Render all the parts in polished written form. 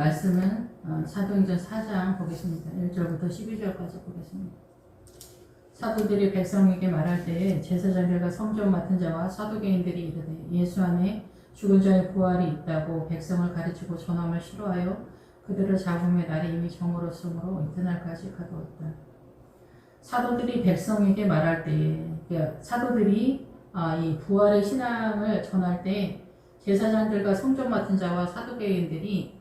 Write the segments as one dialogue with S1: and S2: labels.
S1: 말씀은 사도행전 4장 보겠습니다. 1절부터 12절까지 보겠습니다. 사도들이 백성에게 말할 때에 제사장들과 성전 맡은 자와 사두개인들이 이르되 예수 안에 죽은 자의 부활이 있다고 백성을 가르치고 전함을 싫어하여 그들을 잡음에 날이 이미 저물었으므로 이튿날까지 가두었다. 사도들이 백성에게 말할 때에, 사도들이 이 부활의 신앙을 전할 때 제사장들과 성전 맡은 자와 사두개인들이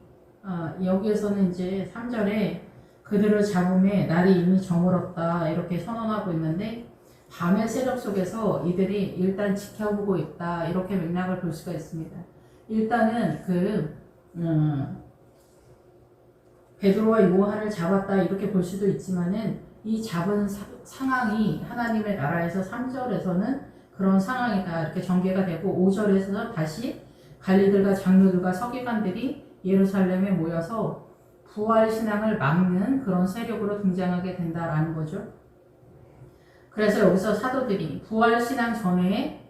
S1: 여기에서는 이제 3절에 그들을 잡음에 날이 이미 저물었다 이렇게 선언하고 있는데, 밤의 세력 속에서 이들이 일단 지켜보고 있다 이렇게 맥락을 볼 수가 있습니다. 일단은 베드로와 요한을 잡았다 이렇게 볼 수도 있지만은 이 잡은 상황이 하나님의 나라에서 3절에서는 그런 상황이다 이렇게 전개가 되고, 5절에서 다시 관리들과 장로들과 서기관들이 예루살렘에 모여서 부활 신앙을 막는 그런 세력으로 등장하게 된다라는 거죠. 그래서 여기서 사도들이 부활 신앙 전에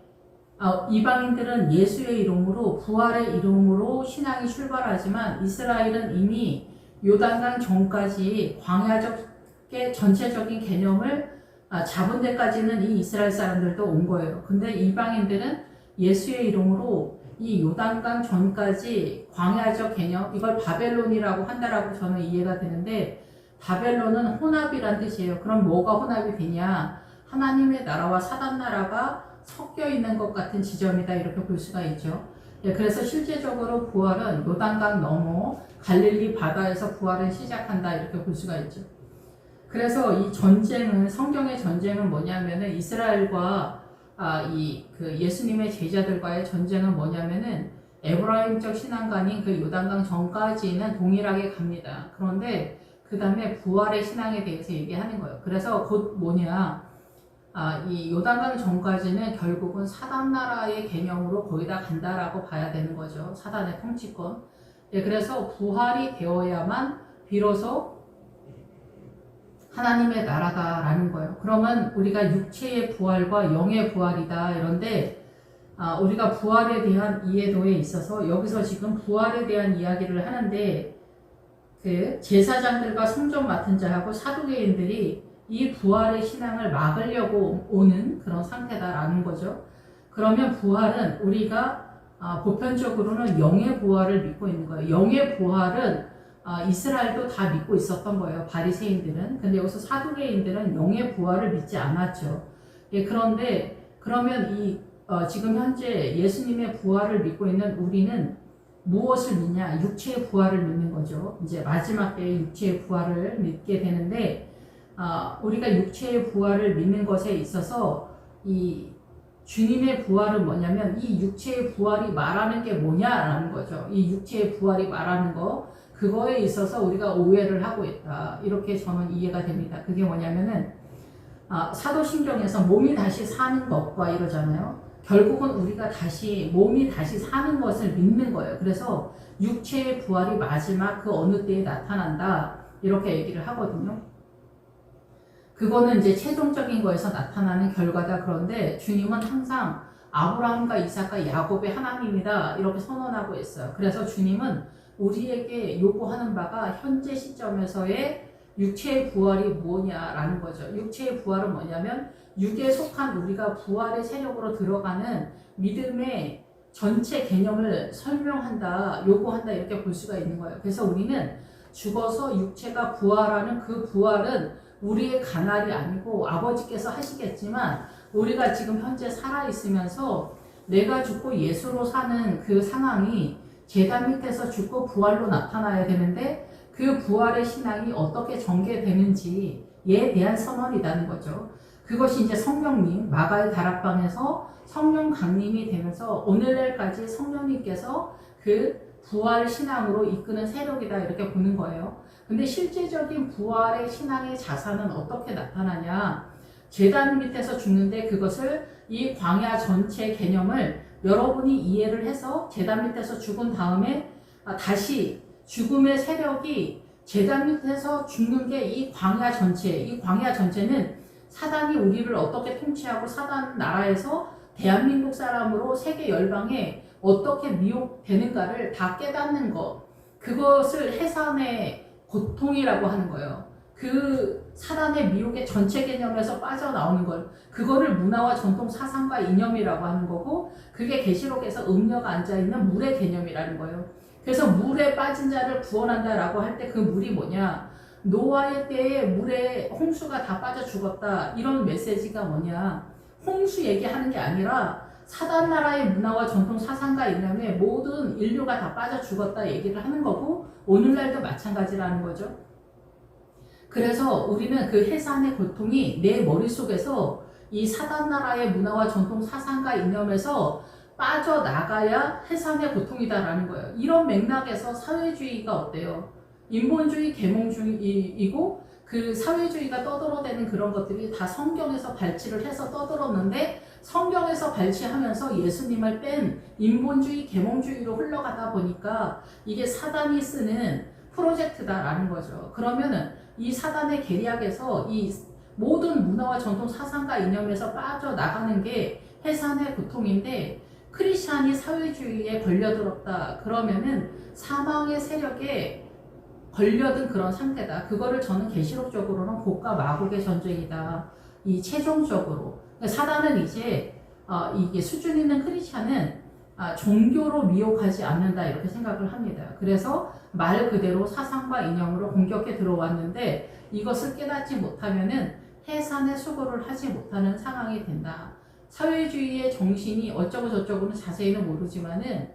S1: 이방인들은 예수의 이름으로 부활의 이름으로 신앙이 출발하지만 이스라엘은 이미 요단강 전까지 광야적 전체적인 개념을 잡은 데까지는 이 이스라엘 사람들도 온 거예요. 근데 이방인들은 예수의 이름으로 이 요단강 전까지 광야적 개념, 이걸 바벨론이라고 한다라고 저는 이해가 되는데, 바벨론은 혼합이란 뜻이에요. 그럼 뭐가 혼합이 되냐? 하나님의 나라와 사단 나라가 섞여 있는 것 같은 지점이다 이렇게 볼 수가 있죠. 그래서 실제적으로 부활은 요단강 넘어 갈릴리 바다에서 부활을 시작한다 이렇게 볼 수가 있죠. 그래서 이 전쟁은, 성경의 전쟁은 뭐냐면은 이스라엘과 예수님의 제자들과의 전쟁은 뭐냐면은 에브라임적 신앙관인 그 요단강 전까지는 동일하게 갑니다. 그런데 그 다음에 부활의 신앙에 대해서 얘기하는 거예요. 그래서 곧 뭐냐, 이 요단강 전까지는 결국은 사단 나라의 개념으로 거의 다 간다라고 봐야 되는 거죠. 사단의 통치권. 그래서 부활이 되어야만 비로소 하나님의 나라다라는 거예요. 그러면 우리가 육체의 부활과 영의 부활이다 이런데, 우리가 부활에 대한 이해도에 있어서 여기서 지금 부활에 대한 이야기를 하는데, 그 제사장들과 성전 맡은 자하고 사두개인들이 이 부활의 신앙을 막으려고 오는 그런 상태다라는 거죠. 그러면 부활은 우리가 보편적으로는 영의 부활을 믿고 있는 거예요. 영의 부활은 이스라엘도 다 믿고 있었던 거예요. 바리새인들은. 근데 여기서 사두개인들은 영의 부활을 믿지 않았죠. 그런데 그러면 지금 현재 예수님의 부활을 믿고 있는 우리는 무엇을 믿냐? 육체의 부활을 믿는 거죠. 이제 마지막 때에 육체의 부활을 믿게 되는데, 우리가 육체의 부활을 믿는 것에 있어서 이 주님의 부활은 뭐냐면 이 육체의 부활이 말하는 게 뭐냐라는 거죠. 이 육체의 부활이 말하는 거, 그거에 있어서 우리가 오해를 하고 있다 이렇게 저는 이해가 됩니다. 그게 뭐냐면은 사도신경에서 몸이 다시 사는 것과 이러잖아요. 결국은 우리가 몸이 다시 사는 것을 믿는 거예요. 그래서 육체의 부활이 마지막 그 어느 때에 나타난다 이렇게 얘기를 하거든요. 그거는 이제 최종적인 거에서 나타나는 결과다. 그런데 주님은 항상 아브라함과 이삭과 야곱의 하나님이다 이렇게 선언하고 있어요. 그래서 주님은 우리에게 요구하는 바가 현재 시점에서의 육체의 부활이 뭐냐라는 거죠. 육체의 부활은 뭐냐면 육에 속한 우리가 부활의 세력으로 들어가는 믿음의 전체 개념을 설명한다, 요구한다 이렇게 볼 수가 있는 거예요. 그래서 우리는 죽어서 육체가 부활하는 그 부활은 우리의 가날이 아니고 아버지께서 하시겠지만, 우리가 지금 현재 살아있으면서 내가 죽고 예수로 사는 그 상황이 제단 밑에서 죽고 부활로 나타나야 되는데, 그 부활의 신앙이 어떻게 전개되는지에 대한 선언이라는 거죠. 그것이 이제 성령님, 마가의 다락방에서 성령 강림이 되면서 오늘날까지 성령님께서 그 부활 신앙으로 이끄는 세력이다 이렇게 보는 거예요. 근데 실제적인 부활의 신앙의 자산은 어떻게 나타나냐? 제단 밑에서 죽는데 그것을 이 광야 전체 개념을 여러분이 이해를 해서 제단 밑에서 죽은 다음에 다시 죽음의 세력이 제단 밑에서 죽는 게 이 광야 전체는 사단이 우리를 어떻게 통치하고 사단 나라에서 대한민국 사람으로 세계 열방에 어떻게 미혹되는가를 다 깨닫는 것, 그것을 해산의 고통이라고 하는 거예요. 그 사단의 미혹의 전체 개념에서 빠져나오는 걸, 그거를 문화와 전통 사상과 이념이라고 하는 거고, 그게 계시록에서 음녀가 앉아있는 물의 개념이라는 거예요. 그래서 물에 빠진 자를 구원한다라고 할 때 그 물이 뭐냐, 노아의 때에 물에 홍수가 다 빠져 죽었다, 이런 메시지가 뭐냐, 홍수 얘기하는 게 아니라 사단 나라의 문화와 전통 사상과 이념에 모든 인류가 다 빠져 죽었다 얘기를 하는 거고, 오늘날도 마찬가지라는 거죠. 그래서 우리는 그 해산의 고통이 내 머릿속에서 이 사단 나라의 문화와 전통 사상과 이념에서 빠져나가야 해산의 고통이다라는 거예요. 이런 맥락에서 사회주의가 어때요? 인본주의, 계몽주의이고, 그 사회주의가 떠들어대는 그런 것들이 다 성경에서 발치를 해서 떠들었는데, 성경에서 발치하면서 예수님을 뺀 인본주의, 계몽주의로 흘러가다 보니까 이게 사단이 쓰는 프로젝트다라는 거죠. 그러면은 이 사단의 계략에서 이 모든 문화와 전통 사상과 이념에서 빠져나가는 게 해산의 고통인데, 크리스찬이 사회주의에 걸려들었다 그러면은 사망의 세력에 걸려든 그런 상태다. 그거를 저는 계시록적으로는 복과 마곡의 전쟁이다. 이 최종적으로 사단은 이제 이게 수준 있는 크리스찬은 종교로 미혹하지 않는다 이렇게 생각을 합니다. 그래서 말 그대로 사상과 이념으로 공격해 들어왔는데, 이것을 깨닫지 못하면은 해산의 수고를 하지 못하는 상황이 된다. 사회주의의 정신이 어쩌고 저쩌고는 자세히는 모르지만은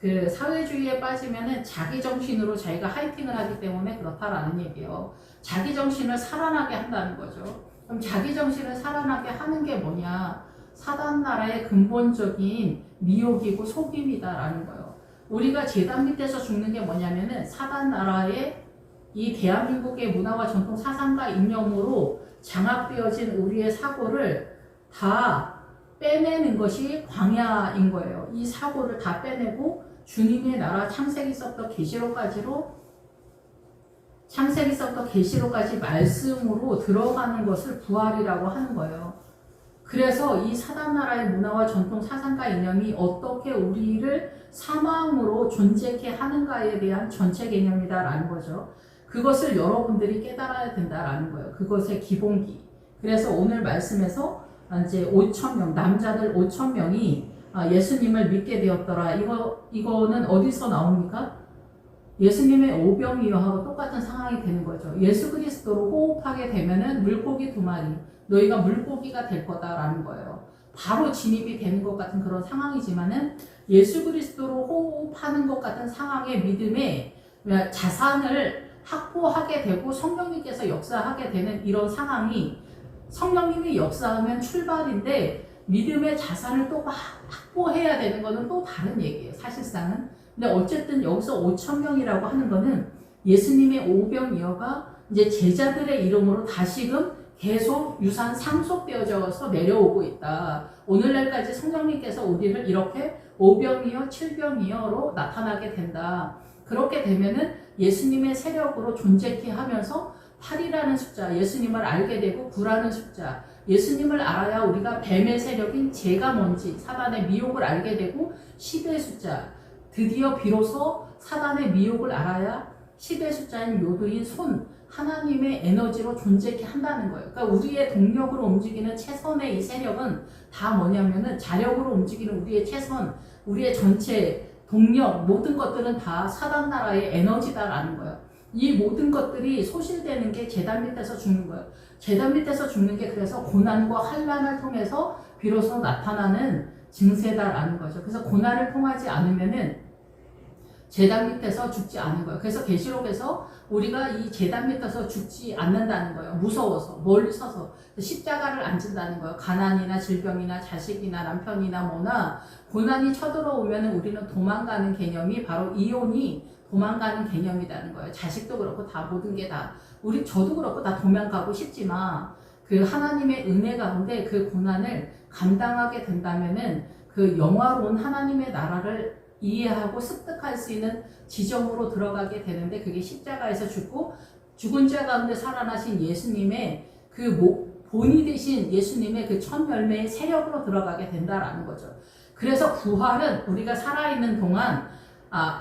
S1: 그 사회주의에 빠지면은 자기 정신으로 자기가 하이팅을 하기 때문에 그렇다라는 얘기예요. 자기 정신을 살아나게 한다는 거죠. 그럼 자기 정신을 살아나게 하는 게 뭐냐? 사단 나라의 근본적인 미혹이고 속임이다라는 거예요. 우리가 제단 밑에서 죽는 게 뭐냐면은 사단 나라의 이 대한민국의 문화와 전통 사상과 이념으로 장악되어진 우리의 사고를 다 빼내는 것이 광야인 거예요. 이 사고를 다 빼내고 주님의 나라 창세기서부터 계시록까지 말씀으로 들어가는 것을 부활이라고 하는 거예요. 그래서 이 사단 나라의 문화와 전통 사상과 이념이 어떻게 우리를 사망으로 존재케 하는가에 대한 전체 개념이다라는 거죠. 그것을 여러분들이 깨달아야 된다라는 거예요. 그것의 기본기. 그래서 오늘 말씀에서 이제 5,000명, 남자들 5,000명이 예수님을 믿게 되었더라. 이거는 어디서 나옵니까? 예수님의 오병이어하고 똑같은 상황이 되는 거죠. 예수 그리스도로 호흡하게 되면은 물고기 2마리, 너희가 물고기가 될 거다라는 거예요. 바로 진입이 되는 것 같은 그런 상황이지만은 예수 그리스도로 호흡하는 것 같은 상황의 믿음에 자산을 확보하게 되고 성령님께서 역사하게 되는 이런 상황이, 성령님이 역사하면 출발인데 믿음의 자산을 또 확보해야 되는 거는 또 다른 얘기예요, 사실상은. 근데 어쨌든 여기서 5,000명이라고 하는 거는 예수님의 오병이어가 이제 제자들의 이름으로 다시금 계속 유산 상속되어져서 내려오고 있다. 오늘날까지 성령님께서 우리를 이렇게 오병이어, 칠병이어로 나타나게 된다. 그렇게 되면은 예수님의 세력으로 존재케 하면서 8이라는 숫자, 예수님을 알게 되고 9라는 숫자, 예수님을 알아야 우리가 뱀의 세력인 죄가 뭔지, 사단의 미혹을 알게 되고 10의 숫자, 드디어 비로소 사단의 미혹을 알아야 10의 숫자인 요두인 손, 하나님의 에너지로 존재케 한다는 거예요. 그러니까 우리의 동력으로 움직이는 최선의 이 세력은 다 뭐냐면은 자력으로 움직이는 우리의 최선, 우리의 전체 동력, 모든 것들은 다 사단 나라의 에너지다라는 거예요. 이 모든 것들이 소실되는 게 제단 밑에서 죽는 거예요. 제단 밑에서 죽는 게 그래서 고난과 환난을 통해서 비로소 나타나는 증세다라는 거죠. 그래서 고난을 통하지 않으면은 제단 밑에서 죽지 않은 거예요. 그래서 계시록에서 우리가 이 제단 밑에서 죽지 않는다는 거예요. 무서워서, 멀리 서서 십자가를 안 진다는 거예요. 가난이나 질병이나 자식이나 남편이나 뭐나 고난이 쳐들어오면 우리는 도망가는 개념이 바로 이혼이 도망가는 개념이라는 거예요. 자식도 그렇고 다 모든 게 다, 저도 그렇고 다 도망가고 싶지만 그 하나님의 은혜 가운데 그 고난을 감당하게 된다면은 그 영화로운 하나님의 나라를 이해하고 습득할 수 있는 지점으로 들어가게 되는데, 그게 십자가에서 죽고 죽은 자 가운데 살아나신 예수님의 그 본이 되신 예수님의 그 첫 열매의 세력으로 들어가게 된다라는 거죠. 그래서 부활은 우리가 살아있는 동안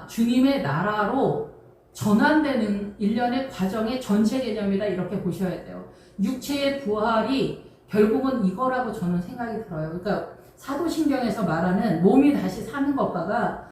S1: 주님의 나라로 전환되는 일련의 과정의 전체 개념이다 이렇게 보셔야 돼요. 육체의 부활이 결국은 이거라고 저는 생각이 들어요. 그러니까 사도신경에서 말하는 몸이 다시 사는 것과가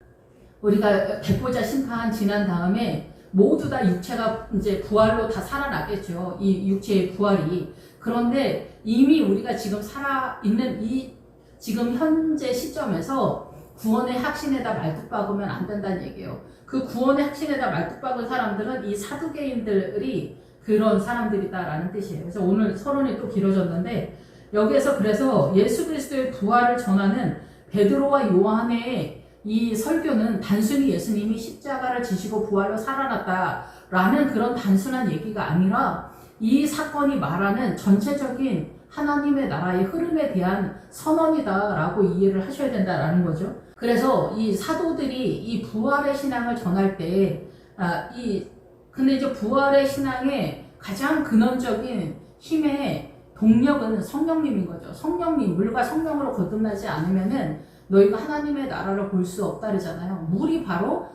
S1: 우리가 백보자 심판 지난 다음에 모두 다 육체가 이제 부활로 다 살아나겠죠. 이 육체의 부활이. 그런데 이미 우리가 지금 살아있는 이 지금 현재 시점에서 구원의 확신에다 말뚝 박으면 안 된다는 얘기예요. 그 구원의 확신에다 말뚝 박은 사람들은 이 사두개인들이 그런 사람들이다라는 뜻이에요. 그래서 오늘 서론이 또 길어졌는데 여기에서 그래서 예수 그리스도의 부활을 전하는 베드로와 요한의 이 설교는 단순히 예수님이 십자가를 지시고 부활로 살아났다라는 그런 단순한 얘기가 아니라 이 사건이 말하는 전체적인 하나님의 나라의 흐름에 대한 선언이다라고 이해를 하셔야 된다라는 거죠. 그래서 이 사도들이 이 부활의 신앙을 전할 때, 근데 이제 부활의 신앙의 가장 근원적인 힘의 동력은 성령님인 거죠. 성령님, 물과 성령으로 거듭나지 않으면은 너희가 하나님의 나라를 볼 수 없다 그러잖아요. 물이 바로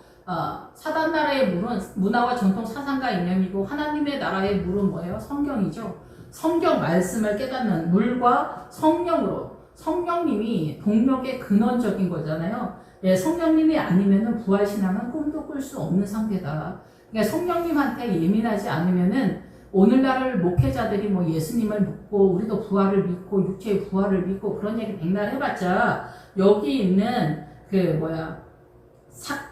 S1: 사단 나라의 물은 문화와 전통 사상과 이념이고 하나님의 나라의 물은 뭐예요? 성경이죠. 성경 말씀을 깨닫는 물과 성령으로 성령님이 동력의 근원적인 거잖아요. 예, 성령님이 아니면은 부활신앙은 꿈도 꿀 수 없는 상태다. 그러니까 성령님한테 예민하지 않으면은 오늘날 목회자들이 뭐 예수님을 믿고 우리도 부활을 믿고 육체의 부활을 믿고 그런 얘기 백날 해봤자 여기 있는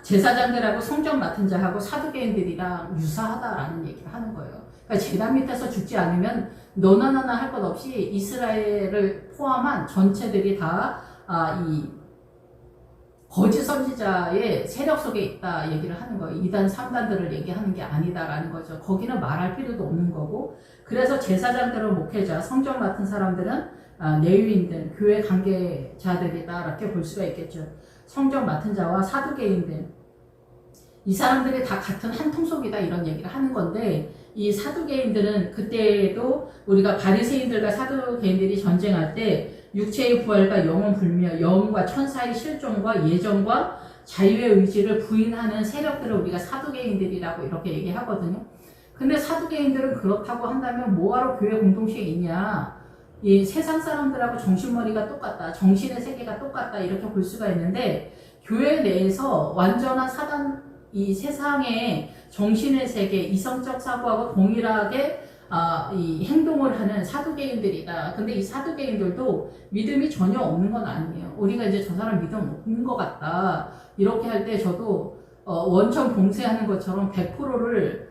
S1: 제사장들하고 성전 맡은 자하고 사두개인들이랑 유사하다라는 얘기를 하는 거예요. 그러니까 제단 밑에서 죽지 않으면 너나 나나 할 것 없이 이스라엘을 포함한 전체들이 다 이 거짓 선지자의 세력 속에 있다 얘기를 하는 거예요. 2단, 3단들을 얘기하는 게 아니다라는 거죠. 거기는 말할 필요도 없는 거고 그래서 제사장들은 목회자, 성전 맡은 사람들은 레위인들, 교회 관계자들이다 이렇게 볼 수가 있겠죠. 성전 맡은 자와 사두개인들 이 사람들이 다 같은 한 통속이다 이런 얘기를 하는 건데 이 사두개인들은 그때도 우리가 바리새인들과 사두개인들이 전쟁할 때 육체의 부활과 영혼 불멸, 영과 천사의 실존과 예정과 자유의 의지를 부인하는 세력들을 우리가 사두개인들이라고 이렇게 얘기하거든요. 근데 사두개인들은 그렇다고 한다면 뭐하러 교회 공동체에 있냐? 이 세상 사람들하고 정신머리가 똑같다, 정신의 세계가 똑같다 이렇게 볼 수가 있는데 교회 내에서 완전한 사단 이 세상의 정신의 세계, 이성적 사고하고 동일하게 이 행동을 하는 사두개인들이다. 근데 이 사두개인들도 믿음이 전혀 없는 건 아니에요. 우리가 이제 저 사람 믿음 없는 것 같다. 이렇게 할 때 저도 원천 봉쇄하는 것처럼 100%를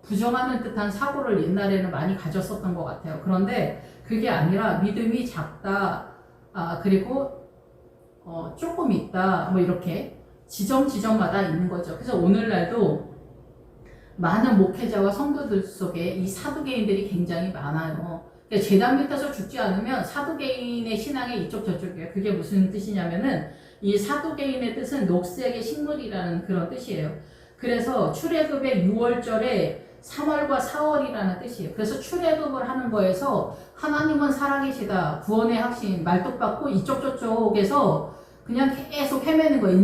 S1: 부정하는 듯한 사고를 옛날에는 많이 가졌었던 것 같아요. 그런데 그게 아니라 믿음이 작다. 그리고 조금 있다. 뭐 이렇게 지점마다 있는 거죠. 그래서 오늘날도 많은 목회자와 성도들 속에 이 사두개인들이 굉장히 많아요. 그러니까 제단 밑에서 죽지 않으면 사두개인의 신앙이 이쪽 저쪽이에요. 그게 무슨 뜻이냐면은 이 사두개인의 뜻은 녹색의 식물이라는 그런 뜻이에요. 그래서 출애굽의 6월절에 3월과 4월이라는 뜻이에요. 그래서 출애굽을 하는 거에서 하나님은 살아계시다. 구원의 확신, 말뚝박고 이쪽 저쪽에서 그냥 계속 헤매는 거예요.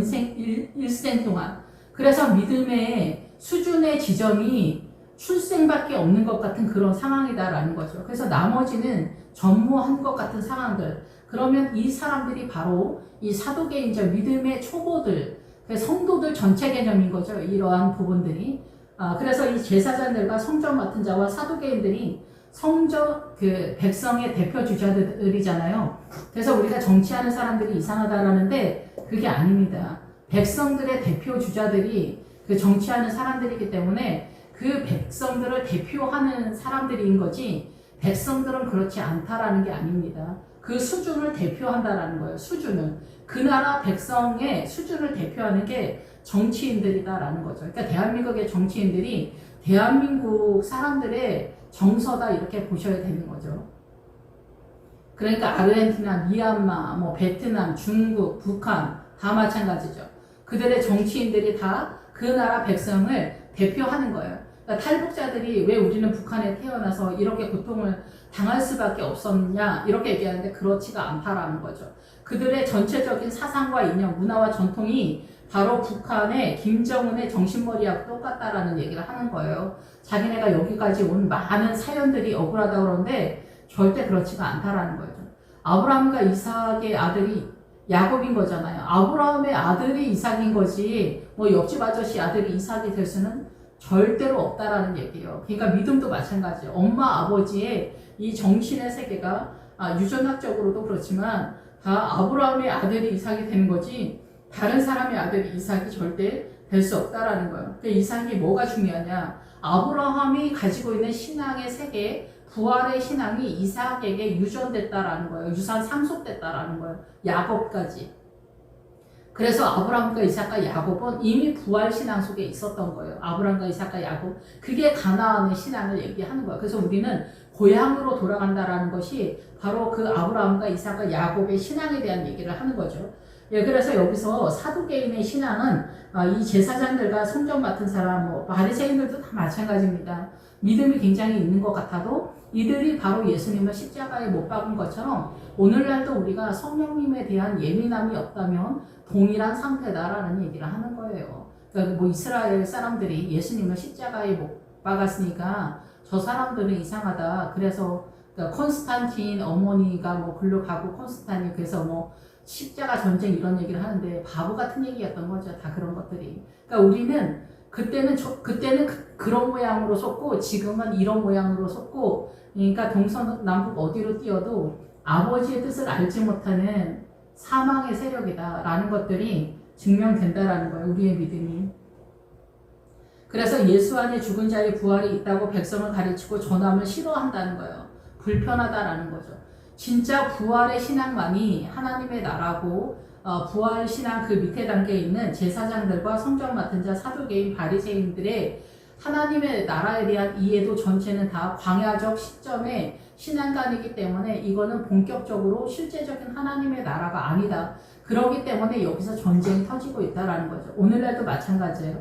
S1: 일생 동안. 그래서 믿음의 수준의 지점이 출생밖에 없는 것 같은 그런 상황이다라는 거죠. 그래서 나머지는 전무한 것 같은 상황들. 그러면 이 사람들이 바로 이 사도계인자 믿음의 초보들, 성도들 전체 개념인 거죠. 이러한 부분들이. 그래서 이 제사장들과 성전 맡은 자와 사도계인들이 성전 백성의 대표 주자들이잖아요. 그래서 우리가 정치하는 사람들이 이상하다라는데 그게 아닙니다. 백성들의 대표 주자들이 정치하는 사람들이기 때문에 그 백성들을 대표하는 사람들인 거지 백성들은 그렇지 않다라는 게 아닙니다. 그 수준을 대표한다라는 거예요. 수준을. 그 나라 백성의 수준을 대표하는 게 정치인들이다라는 거죠. 그러니까 대한민국의 정치인들이 대한민국 사람들의 정서다 이렇게 보셔야 되는 거죠. 그러니까 아르헨티나, 미얀마, 뭐 베트남, 중국, 북한 다 마찬가지죠. 그들의 정치인들이 다 그 나라 백성을 대표하는 거예요. 그러니까 탈북자들이 왜 우리는 북한에 태어나서 이렇게 고통을 당할 수밖에 없었냐 이렇게 얘기하는데 그렇지가 않다라는 거죠. 그들의 전체적인 사상과 이념, 문화와 전통이 바로 북한의 김정은의 정신머리하고 똑같다라는 얘기를 하는 거예요. 자기네가 여기까지 온 많은 사연들이 억울하다고 그러는데 절대 그렇지가 않다라는 거죠. 아브라함과 이삭의 아들이 야곱인 거잖아요. 아브라함의 아들이 이삭인 거지 뭐 옆집 아저씨 아들이 이삭이 될 수는 절대로 없다라는 얘기예요. 그러니까 믿음도 마찬가지예요. 엄마 아버지의 이 정신의 세계가 유전학적으로도 그렇지만 다 아브라함의 아들이 이삭이 되는 거지 다른 사람의 아들이 이삭이 절대 될 수 없다라는 거예요. 그러니까 이삭이 뭐가 중요하냐? 아브라함이 가지고 있는 신앙의 세계, 부활의 신앙이 이삭에게 유전됐다라는 거예요. 유산 상속됐다라는 거예요. 야곱까지. 그래서 아브라함과 이삭과 야곱은 이미 부활 신앙 속에 있었던 거예요. 아브라함과 이삭과 야곱. 그게 가나안의 신앙을 얘기하는 거예요. 그래서 우리는 고향으로 돌아간다라는 것이 바로 그 아브라함과 이삭과 야곱의 신앙에 대한 얘기를 하는 거죠. 예, 그래서 여기서 사두개인의 신앙은 이 제사장들과 성전 맡은 사람, 뭐 바리새인들도 다 마찬가지입니다. 믿음이 굉장히 있는 것 같아도 이들이 바로 예수님을 십자가에 못 박은 것처럼 오늘날도 우리가 성령님에 대한 예민함이 없다면 동일한 상태다라는 얘기를 하는 거예요. 그러니까 뭐 이스라엘 사람들이 예수님을 십자가에 못 박았으니까 저 사람들은 이상하다. 그래서 그러니까 콘스탄틴 어머니가 뭐 글로 가고 콘스탄이 그래서 뭐 십자가 전쟁 이런 얘기를 하는데 바보 같은 얘기였던 거죠. 다 그런 것들이. 그러니까 우리는 그때는 그런 모양으로 섰고 지금은 이런 모양으로 섰고 그러니까 동서남북 어디로 뛰어도 아버지의 뜻을 알지 못하는 사망의 세력이다라는 것들이 증명된다라는 거예요. 우리의 믿음이. 그래서 예수 안에 죽은 자의 부활이 있다고 백성을 가르치고 전함을 싫어한다는 거예요. 불편하다라는 거죠. 진짜 부활의 신앙만이 하나님의 나라고 부활 신앙 그 밑에 단계에 있는 제사장들과 성전 맡은 자 사두개인 바리새인들의 하나님의 나라에 대한 이해도 전체는 다 광야적 시점의 신앙관이기 때문에 이거는 본격적으로 실제적인 하나님의 나라가 아니다. 그렇기 때문에 여기서 전쟁이 터지고 있다라는 거죠. 오늘날도 마찬가지예요.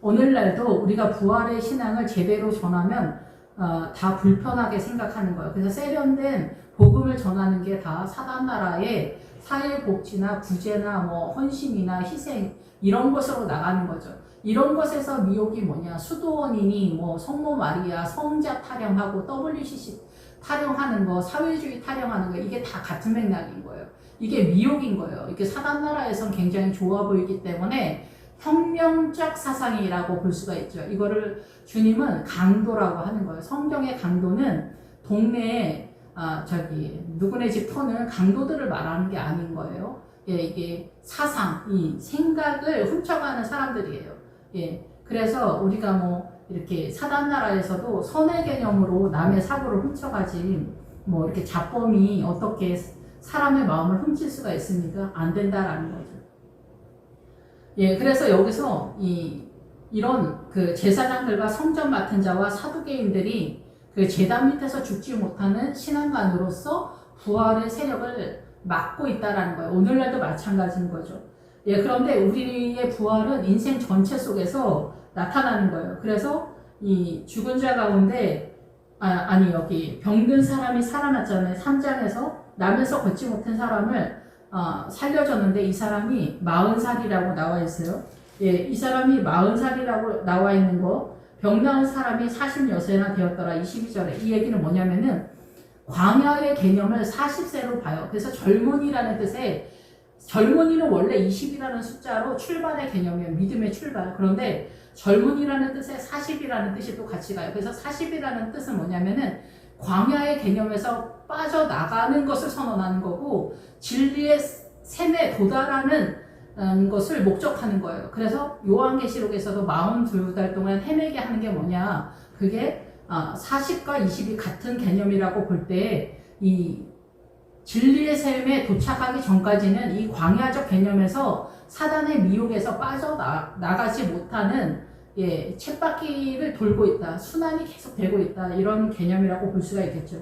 S1: 오늘날도 우리가 부활의 신앙을 제대로 전하면 다 불편하게 생각하는 거예요. 그래서 세련된 복음을 전하는 게 다 사단 나라의 사회복지나 구제나 뭐 헌신이나 희생 이런 것으로 나가는 거죠. 이런 것에서 미혹이 뭐냐? 수도원이니 뭐 성모 마리아 성자 타령하고 WCC 타령하는 거, 사회주의 타령하는 거 이게 다 같은 맥락인 거예요. 이게 미혹인 거예요. 이게 사단 나라에선 굉장히 좋아 보이기 때문에 혁명적 사상이라고 볼 수가 있죠. 이거를 주님은 강도라고 하는 거예요. 성경의 강도는 동네에 누구네 집 터는 강도들을 말하는 게 아닌 거예요. 예, 이게 사상, 이 생각을 훔쳐가는 사람들이에요. 예, 그래서 우리가 뭐 이렇게 사단 나라에서도 선의 개념으로 남의 사고를 훔쳐가지 뭐 이렇게 자범이 어떻게 사람의 마음을 훔칠 수가 있습니까? 안 된다라는 거죠. 예, 그래서 여기서 이런 그 제사장들과 성전 맡은 자와 사두개인들이 그 제단 밑에서 죽지 못하는 신앙관으로서 부활의 세력을 막고 있다라는 거예요. 오늘날도 마찬가지인 거죠. 예, 그런데 우리의 부활은 인생 전체 속에서 나타나는 거예요. 그래서 이 죽은 자 가운데 여기 병든 사람이 살아났잖아요. 3장에서 나면서 걷지 못한 사람을 살려줬는데 이 사람이 40살이라고 나와 있어요. 예, 이 사람이 40살이라고 나와 있는 거 병 나은 사람이 40여세나 되었더라. 22절에 이 얘기는 뭐냐면은 광야의 개념을 40세로 봐요. 그래서 젊은이라는 뜻에 젊은이는 원래 20이라는 숫자로 출발의 개념이에요. 믿음의 출발. 그런데 젊은이라는 뜻에 40이라는 뜻이 또 같이 가요. 그래서 40이라는 뜻은 뭐냐면은 광야의 개념에서 빠져나가는 것을 선언하는 거고 진리의 샘에 도달하는 것을 목적하는 거예요. 그래서 요한계시록에서도 42달 동안 헤매게 하는 게 뭐냐. 그게 40과 20이 같은 개념이라고 볼 때 이 진리의 샘에 도착하기 전까지는 이 광야적 개념에서 사단의 미혹에서 빠져나가지 못하는 쳇바퀴를 돌고 있다. 순환이 계속 되고 있다. 이런 개념이라고 볼 수가 있겠죠.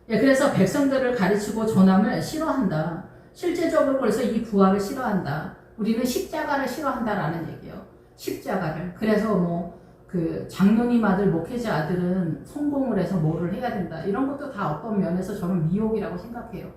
S1: 그래서 백성들을 가르치고 전함을 싫어한다. 실제적으로 그래서 이 부활을 싫어한다. 우리는 십자가를 싫어한다라는 얘기예요. 십자가를. 그래서 뭐 그 장로님 아들, 목회자 아들은 성공을 해서 뭐를 해야 된다. 이런 것도 다 어떤 면에서 저는 미혹이라고 생각해요.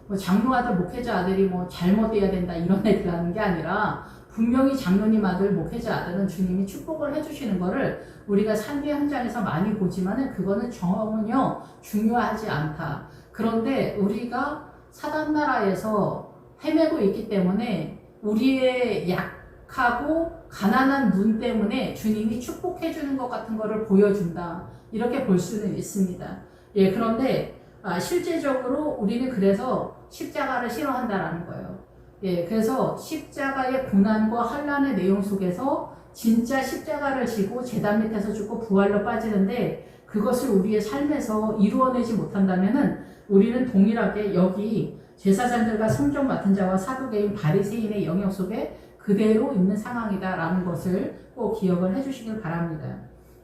S1: 뭐 장로 아들, 목회자 아들이 뭐 잘못돼야 된다 이런 얘기를 하는 게 아니라 분명히 장로님 아들, 목회자 아들은 주님이 축복을 해주시는 거를 우리가 삶의 현장에서 많이 보지만은 그거는 전혀 중요하지 않다. 그런데 우리가 사단 나라에서 헤매고 있기 때문에 우리의 약하고 가난한 눈 때문에 주님이 축복해 주는 것 같은 거를 보여준다. 이렇게 볼 수는 있습니다. 예, 그런데 실제적으로 우리는 그래서 십자가를 싫어한다라는 거예요. 예, 그래서 십자가의 고난과 환난의 내용 속에서 진짜 십자가를 지고 제단 밑에서 죽고 부활로 빠지는데 그것을 우리의 삶에서 이루어내지 못한다면은 우리는 동일하게 여기 제사장들과 성전 맡은 자와 사두개인 바리새인의 영역 속에 그대로 있는 상황이다라는 것을 꼭 기억을 해주시길 바랍니다.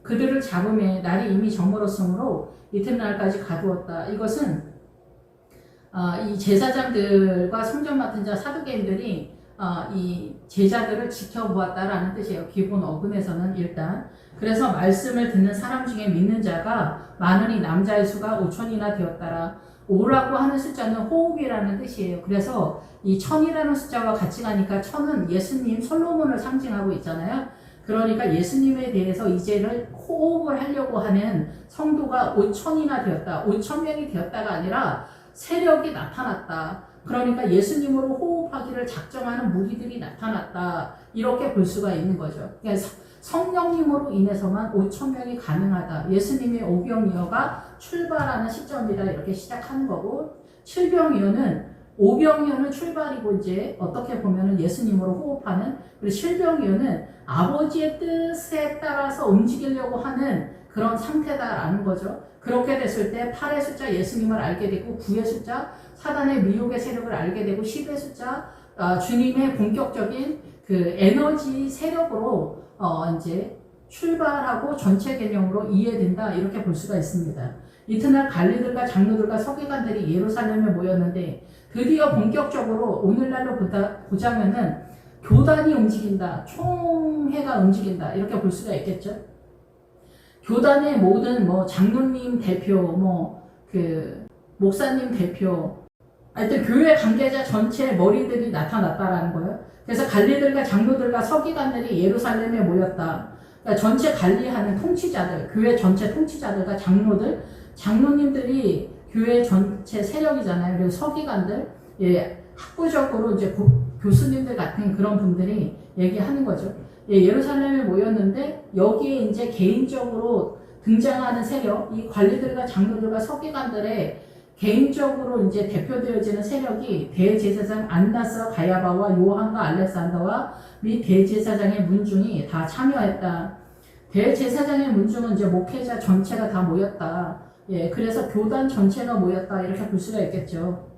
S1: 그들을 잡음에 날이 이미 저물었으므로 이튿날까지 가두었다. 이것은 이 제사장들과 성전 맡은 자 사두개인들이 이 제자들을 지켜보았다라는 뜻이에요. 기본 어근에서는 일단. 그래서 말씀을 듣는 사람 중에 믿는 자가 많으니 남자의 수가 5천이나 되었다라. 5라고 하는 숫자는 호흡이라는 뜻이에요. 그래서 이 1000이라는 숫자와 같이 가니까 1000은 예수님 솔로몬을 상징하고 있잖아요. 그러니까 예수님에 대해서 이제를 호흡을 하려고 하는 성도가 5천이나 되었다. 5천명이 되었다가 아니라 세력이 나타났다. 그러니까 예수님으로 호흡하기를 작정하는 무리들이 나타났다. 이렇게 볼 수가 있는 거죠. 그러니까 성령님으로 인해서만 5천명이 가능하다. 예수님의 오병이어가 출발하는 시점이다. 이렇게 시작하는 거고 5병이어는 출발이고 이제 어떻게 보면은 예수님으로 호흡하는 그리고 7병이어는 아버지의 뜻에 따라서 움직이려고 하는 그런 상태다라는 거죠. 그렇게 됐을 때 8의 숫자 예수님을 알게 되고 9의 숫자 사단의 미혹의 세력을 알게 되고 10의 숫자 주님의 본격적인 그 에너지 세력으로 이제 출발하고 전체 개념으로 이해된다 이렇게 볼 수가 있습니다. 이튿날 관리들과 장로들과 서기관들이 예루살렘에 모였는데 드디어 본격적으로 오늘날로 보자면은 교단이 움직인다, 총회가 움직인다 이렇게 볼 수가 있겠죠. 교단의 모든 뭐 장로님 대표, 목사님 대표, 하여튼 교회 관계자 전체 머리들이 나타났다라는 거예요. 그래서 관리들과 장로들과 서기관들이 예루살렘에 모였다. 그러니까 전체 관리하는 통치자들, 교회 전체 통치자들과 장로들, 장로님들이 교회 전체 세력이잖아요. 그리고 서기관들, 예, 학구적으로 이제 교수님들 같은 그런 분들이 얘기하는 거죠. 예, 예루살렘에 모였는데 여기에 이제 개인적으로 등장하는 세력, 이 관리들과 장로들과 서기관들의 개인적으로 이제 대표되어지는 세력이 대제사장 안나스와 가야바와 요한과 알렉산더와 및 대제사장의 문중이 다 참여했다. 대제사장의 문중은 이제 목회자 전체가 다 모였다. 예, 그래서 교단 전체가 모였다 이렇게 볼 수가 있겠죠.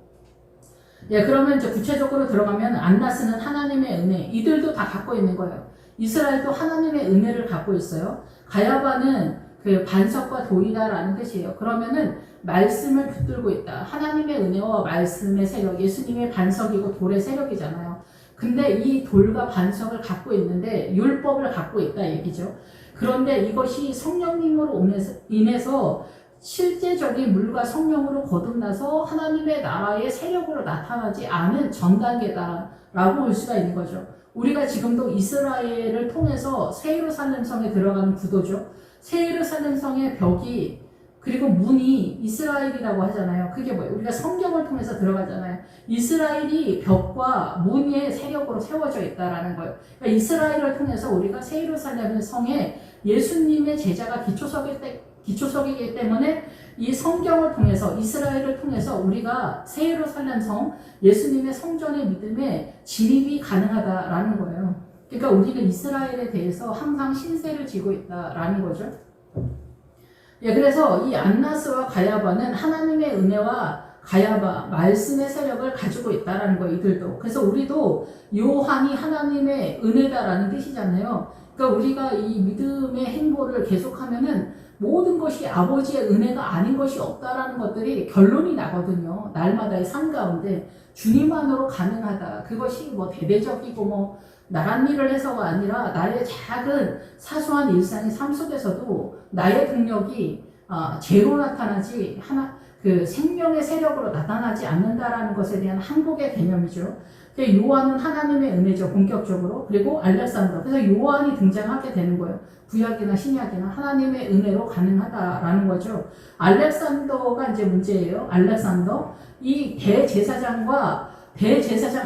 S1: 예, 그러면 이제 구체적으로 들어가면 안나스는 하나님의 은혜, 이들도 다 갖고 있는 거예요. 이스라엘도 하나님의 은혜를 갖고 있어요. 가야바는 그 반석과 돌이다라는 뜻이에요. 그러면은 말씀을 붙들고 있다. 하나님의 은혜와 말씀의 세력, 예수님의 반석이고 돌의 세력이잖아요. 근데 이 돌과 반석을 갖고 있는데 율법을 갖고 있다 얘기죠. 그런데 이것이 성령님으로 인해서 실제적인 물과 성령으로 거듭나서 하나님의 나라의 세력으로 나타나지 않은 전 단계다라고 볼 수가 있는 거죠. 우리가 지금도 이스라엘을 통해서 새 예루살렘 성에 들어가는 구도죠. 새 예루살렘 성의 벽이 그리고 문이 이스라엘이라고 하잖아요. 그게 뭐예요? 우리가 성경을 통해서 들어가잖아요. 이스라엘이 벽과 문의 세력으로 세워져 있다라는 거예요. 그러니까 이스라엘을 통해서 우리가 새 예루살렘 성에 예수님의 제자가 기초석이기 때문에 이 성경을 통해서 이스라엘을 통해서 우리가 새 예루살렘 성 예수님의 성전의 믿음에 진입이 가능하다라는 거예요. 그러니까 우리는 이스라엘에 대해서 항상 신세를 지고 있다라는 거죠. 예, 그래서 이 안나스와 가야바는 하나님의 은혜와 가야바 말씀의 세력을 가지고 있다라는 거예요. 이들도. 그래서 우리도 요한이 하나님의 은혜다라는 뜻이잖아요. 그러니까 우리가 이 믿음의 행보를 계속하면은 모든 것이 아버지의 은혜가 아닌 것이 없다라는 것들이 결론이 나거든요. 날마다의 삶 가운데 주님만으로 가능하다. 그것이 뭐 대대적이고 뭐 나란 일을 해서가 아니라 나의 작은 사소한 일상의 삶 속에서도 나의 능력이 제로 나타나지 그 생명의 세력으로 나타나지 않는다라는 것에 대한 항복의 개념이죠. 요한은 하나님의 은혜죠, 본격적으로. 그리고 알렉산더. 그래서 요한이 등장하게 되는 거예요. 구약이나 신약이나 하나님의 은혜로 가능하다라는 거죠. 알렉산더가 이제 문제예요. 알렉산더. 이 대제사장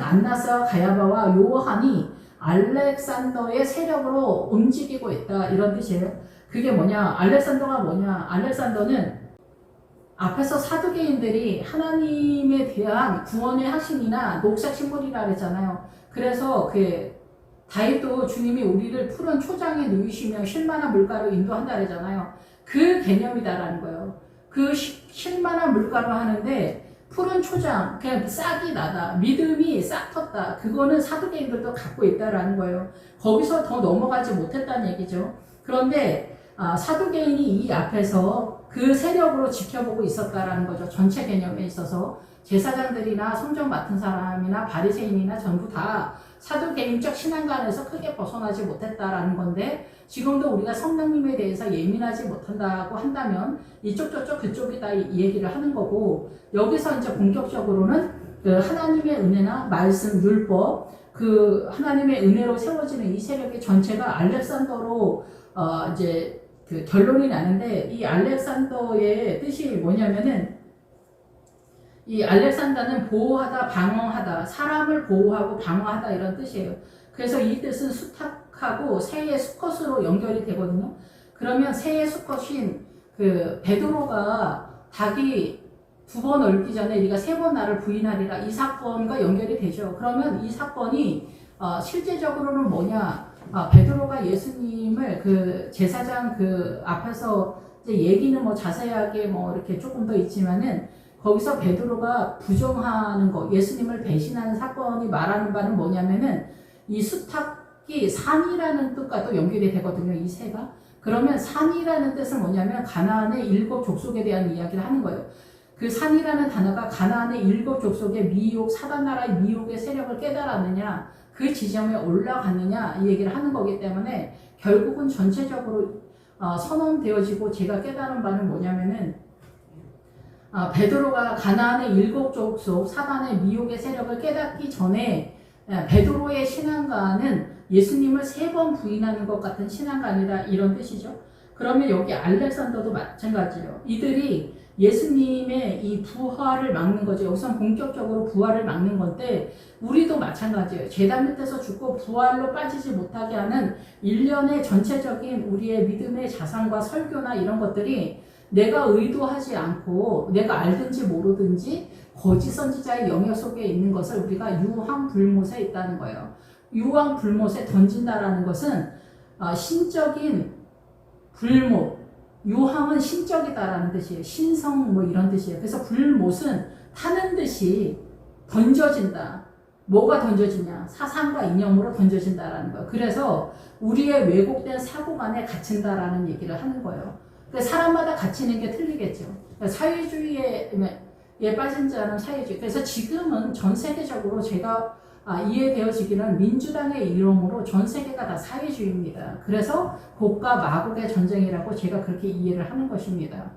S1: 안나스와 가야바와 요한이 알렉산더의 세력으로 움직이고 있다, 이런 뜻이에요. 그게 뭐냐? 알렉산더가 뭐냐? 알렉산더는 앞에서 사두개인들이 하나님에 대한 구원의 확신이나 녹색 신물이라 그랬잖아요. 그래서 다윗도 주님이 우리를 푸른 초장에 누이시며 쉴만한 물가로 인도한다 그러잖아요. 그 개념이다라는 거예요. 그 쉴만한 물가로 하는데 푸른 초장, 그냥 싹이 나다, 믿음이 싹 텄다. 그거는 사두개인들도 갖고 있다라는 거예요. 거기서 더 넘어가지 못했다는 얘기죠. 그런데 사두개인이 이 앞에서 그 세력으로 지켜보고 있었다라는 거죠. 전체 개념에 있어서 제사장들이나 성전 맡은 사람이나 바리새인이나 전부 다 사두개인적 신앙관에서 크게 벗어나지 못했다라는 건데, 지금도 우리가 성령님에 대해서 예민하지 못한다고 한다면 이쪽 저쪽 그쪽이다 이 얘기를 하는 거고, 여기서 이제 본격적으로는 그 하나님의 은혜나 말씀, 율법, 그 하나님의 은혜로 세워지는 이 세력의 전체가 알렉산더로 이제 그 결론이 나는데, 이 알렉산더의 뜻이 뭐냐면은, 이 알렉산더는 보호하다, 방어하다, 사람을 보호하고 방어하다 이런 뜻이에요. 그래서 이 뜻은 수탉하고 새의 수컷으로 연결이 되거든요. 그러면 새의 수컷인 그 베드로가 닭이 2번 얽기 전에 네가 3번 나를 부인하리라, 이 사건과 연결이 되죠. 그러면 이 사건이 실제적으로는 뭐냐? 베드로가 예수님을 그 제사장 그 앞에서 이제 얘기는 뭐 자세하게 뭐 이렇게 조금 더 있지만은, 거기서 베드로가 부정하는 거, 예수님을 배신하는 사건이 말하는 바는 뭐냐면은, 이 수탉이 산이라는 뜻과도 연결이 되거든요, 이 새가. 그러면 산이라는 뜻은 뭐냐면 가나안의 7 족속에 대한 이야기를 하는 거예요. 그 산이라는 단어가 가나안의 7 족속의 미혹, 사단나라의 미혹의 세력을 깨달았느냐, 그 지점에 올라갔느냐, 이 얘기를 하는 거기 때문에 결국은 전체적으로 선언되어지고, 제가 깨달은 바는 뭐냐면은, 베드로가 가나안의 7 족속 사단의 미혹의 세력을 깨닫기 전에 베드로의 신앙관은 예수님을 3번 부인하는 것 같은 신앙관이다, 이런 뜻이죠. 그러면 여기 알렉산더도 마찬가지예요. 이들이 예수님의 이 부활을 막는 거죠. 여기서 본격적으로 부활을 막는 건데, 우리도 마찬가지예요. 제단 밑에서 죽고 부활로 빠지지 못하게 하는 일련의 전체적인 우리의 믿음의 자산과 설교나 이런 것들이 내가 의도하지 않고 내가 알든지 모르든지 거짓 선지자의 영역 속에 있는 것을 우리가 유황불못에 있다는 거예요. 유황불못에 던진다라는 것은 신적인 불못, 유황은 신적이다라는 뜻이에요. 신성 뭐 이런 뜻이에요. 그래서 불못은 타는 듯이 던져진다. 뭐가 던져지냐? 사상과 이념으로 던져진다라는 거예요. 그래서 우리의 왜곡된 사고관에 갇힌다라는 얘기를 하는 거예요. 사람마다 갇히는 게 틀리겠죠. 사회주의에 빠진 자는 사회주의. 그래서 지금은 전 세계적으로 제가 이해되어지기는 민주당의 이름으로 전 세계가 다 사회주의입니다. 그래서 곡과 마곡의 전쟁이라고 제가 그렇게 이해를 하는 것입니다.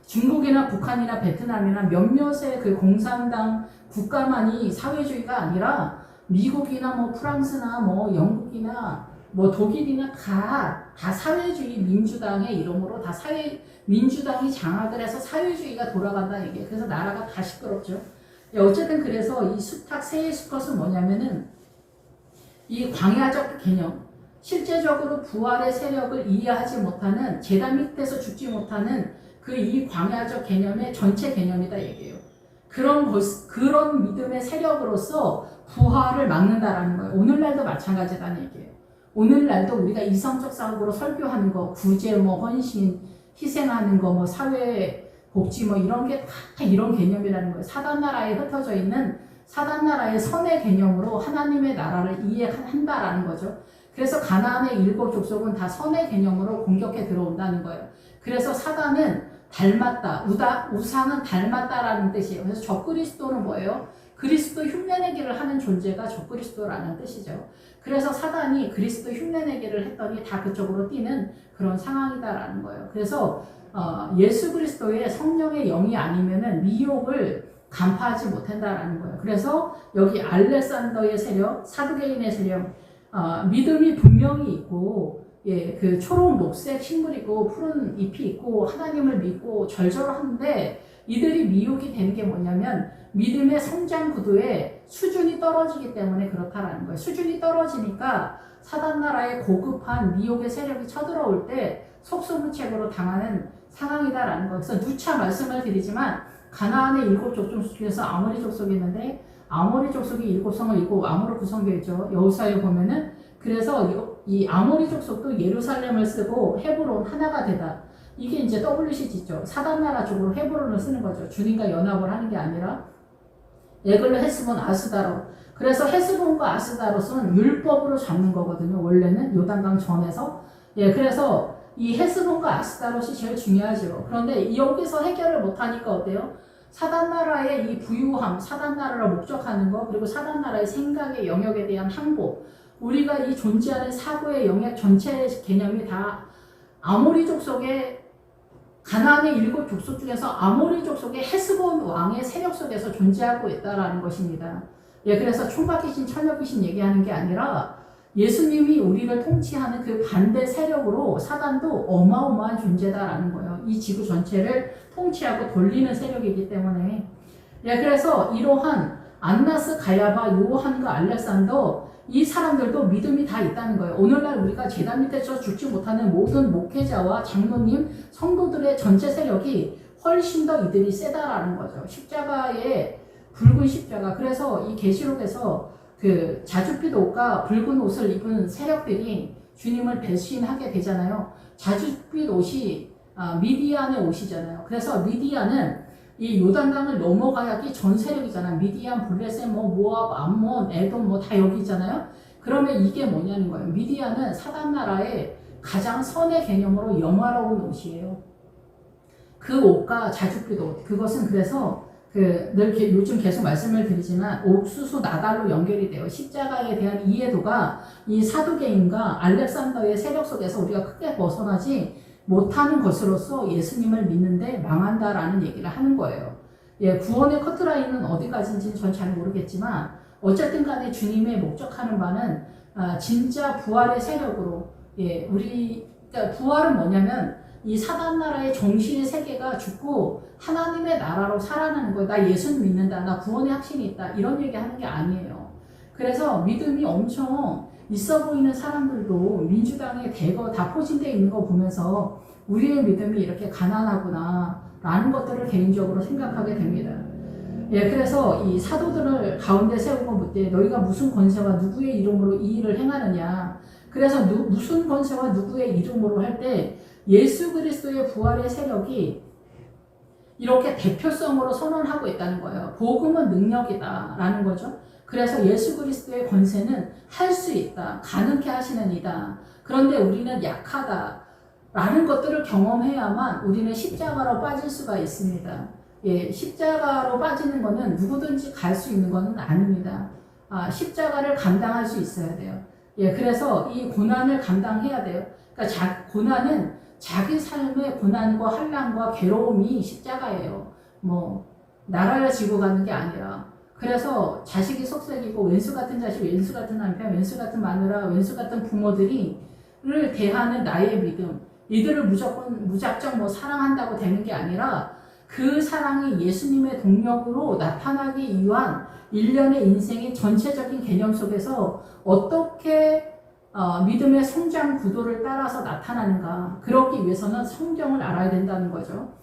S1: 중국이나 북한이나 베트남이나 몇몇의 그 공산당 국가만이 사회주의가 아니라 미국이나 뭐 프랑스나 뭐 영국이나 뭐 독일이나 다 사회주의 민주당의 이름으로 다 민주당이 장악을 해서 사회주의가 돌아간다는 얘기예요. 그래서 나라가 다 시끄럽죠. 어쨌든 그래서 이 수탉 새의 수컷은 뭐냐면은, 이 광야적 개념, 실제적으로 부활의 세력을 이해하지 못하는, 제단 밑에서 죽지 못하는 그 이 광야적 개념의 전체 개념이다 얘기예요. 그런 믿음의 세력으로서 부활을 막는다라는 거예요. 오늘날도 마찬가지다는 얘기예요. 오늘날도 우리가 이성적 사고로 설교하는 거, 구제, 뭐 헌신, 희생하는 거, 뭐 사회 복지 뭐 이런 게 다 이런 개념이라는 거예요. 사단나라에 흩어져 있는 사단나라의 선의 개념으로 하나님의 나라를 이해한다라는 거죠. 그래서 가나안의 7 족속은 다 선의 개념으로 공격해 들어온다는 거예요. 그래서 사단은 닮았다, 우상은 닮았다라는 뜻이에요. 그래서 적그리스도는 뭐예요? 그리스도 흉내내기를 하는 존재가 적그리스도라는 뜻이죠. 그래서 사단이 그리스도 흉내내기를 했더니 다 그쪽으로 뛰는 그런 상황이다라는 거예요. 그래서 예수 그리스도의 성령의 영이 아니면은 미혹을 간파하지 못한다라는 거예요. 그래서 여기 알렉산더의 세력, 사두개인의 세력, 믿음이 분명히 있고, 예, 그 초록 녹색 식물이고 푸른 잎이 있고 하나님을 믿고 절절하는데 이들이 미혹이 되는 게 뭐냐면 믿음의 성장 구도의 수준이 떨어지기 때문에 그렇다라는 거예요. 수준이 떨어지니까 사단 나라의 고급한 미혹의 세력이 쳐들어올 때 속수무책으로 당하는 상황이다라는 거예요. 그래서 누차 말씀을 드리지만 가나안의 7족속 중에서 아모리 족속이 있는데 아모리 족속이 7성을 이루고 암으로 구성되어 있죠. 여호수아에 보면은. 그래서 이 아모리 족속도 예루살렘을 쓰고 헤브론 하나가 되다. 이게 이제 WCG죠. 사단 나라 쪽으로 헤브론을 쓰는 거죠. 주님과 연합을 하는 게 아니라. 에글로 헤스본 아스다로. 그래서 헤스본과 아스다롯은 율법으로 잡는 거거든요. 원래는 요단강 전에서. 예, 그래서 이 헤스본과 아스다롯이 제일 중요하죠. 그런데 여기서 해결을 못하니까 어때요? 사단 나라의 이 부유함, 사단 나라를 목적하는 거, 그리고 사단 나라의 생각의 영역에 대한 항복, 우리가 이 존재하는 사고의 영역 전체 개념이 다 아모리 족속의 가나안의 7족속 중에서 아모리 족속의 헤스본 왕의 세력 속에서 존재하고 있다라는 것입니다. 예, 그래서 총각귀신, 처녀귀신 얘기하는 게 아니라 예수님이 우리를 통치하는 그 반대 세력으로 사단도 어마어마한 존재다라는 거예요. 이 지구 전체를 통치하고 돌리는 세력이기 때문에. 예, 그래서 이러한 안나스, 가야바, 요한과 알렉산더 이 사람들도 믿음이 다 있다는 거예요. 오늘날 우리가 제단 밑에서 죽지 못하는 모든 목회자와 장로님, 성도들의 전체 세력이 훨씬 더 이들이 세다라는 거죠. 십자가의 붉은 십자가. 그래서 이 계시록에서 그 자줏빛 옷과 붉은 옷을 입은 세력들이 주님을 배신하게 되잖아요. 자줏빛 옷이 미디안의 옷이잖아요. 그래서 미디안은 이 요단강을 넘어가야기 전 세력이잖아. 미디안, 블레셋, 모압, 암몬, 에돔 다 여기잖아요. 그러면 이게 뭐냐는 거예요. 미디안은 사단 나라의 가장 선의 개념으로 영화로운 옷이에요. 그 옷과 자줏빛 옷, 그것은 그래서 늘 요즘 계속 말씀을 드리지만 옥수수 나달로 연결이 돼요. 십자가에 대한 이해도가 이 사두개인과 알렉산더의 세력 속에서 우리가 크게 벗어나지 못하는 것으로서 예수님을 믿는데 망한다라는 얘기를 하는 거예요. 예, 구원의 커트라인은 어디까지인지는 전 잘 모르겠지만 어쨌든 간에 주님의 목적하는 바는 진짜 부활의 세력으로, 예, 그러니까 부활은 뭐냐면 이 사단 나라의 정신의 세계가 죽고 하나님의 나라로 살아나는 거예요. 나 예수님 믿는다. 나 구원의 확신이 있다. 이런 얘기 하는 게 아니에요. 그래서 믿음이 엄청 있어 보이는 사람들도 민주당에 대거 다 포진되어 있는 거 보면서 우리의 믿음이 이렇게 가난하구나 라는 것들을 개인적으로 생각하게 됩니다. 예, 그래서 이 사도들을 가운데 세우고 묻되 너희가 무슨 권세와 누구의 이름으로 이 일을 행하느냐. 그래서 무슨 권세와 누구의 이름으로 할 때 예수 그리스도의 부활의 세력이 이렇게 대표성으로 선언하고 있다는 거예요. 복음은 능력이다 라는 거죠. 그래서 예수 그리스도의 권세는 할 수 있다. 가능케 하시는 이다. 그런데 우리는 약하다 라는 것들을 경험해야만 우리는 십자가로 빠질 수가 있습니다. 예, 십자가로 빠지는 것은 누구든지 갈 수 있는 것은 아닙니다. 십자가를 감당할 수 있어야 돼요. 예, 그래서 이 고난을 감당해야 돼요. 그러니까 고난은 자기 삶의 고난과 환난과 괴로움이 십자가예요. 나라를 지고 가는 게 아니라. 그래서 자식이 속썩이고 왼수 같은 자식, 왼수 같은 남편, 왼수 같은 마누라, 왼수 같은 부모들을 대하는 나의 믿음. 이들을 무작정 사랑한다고 되는 게 아니라 그 사랑이 예수님의 동력으로 나타나기 위한 일련의 인생의 전체적인 개념 속에서 어떻게 믿음의 성장 구도를 따라서 나타나는가. 그러기 위해서는 성경을 알아야 된다는 거죠.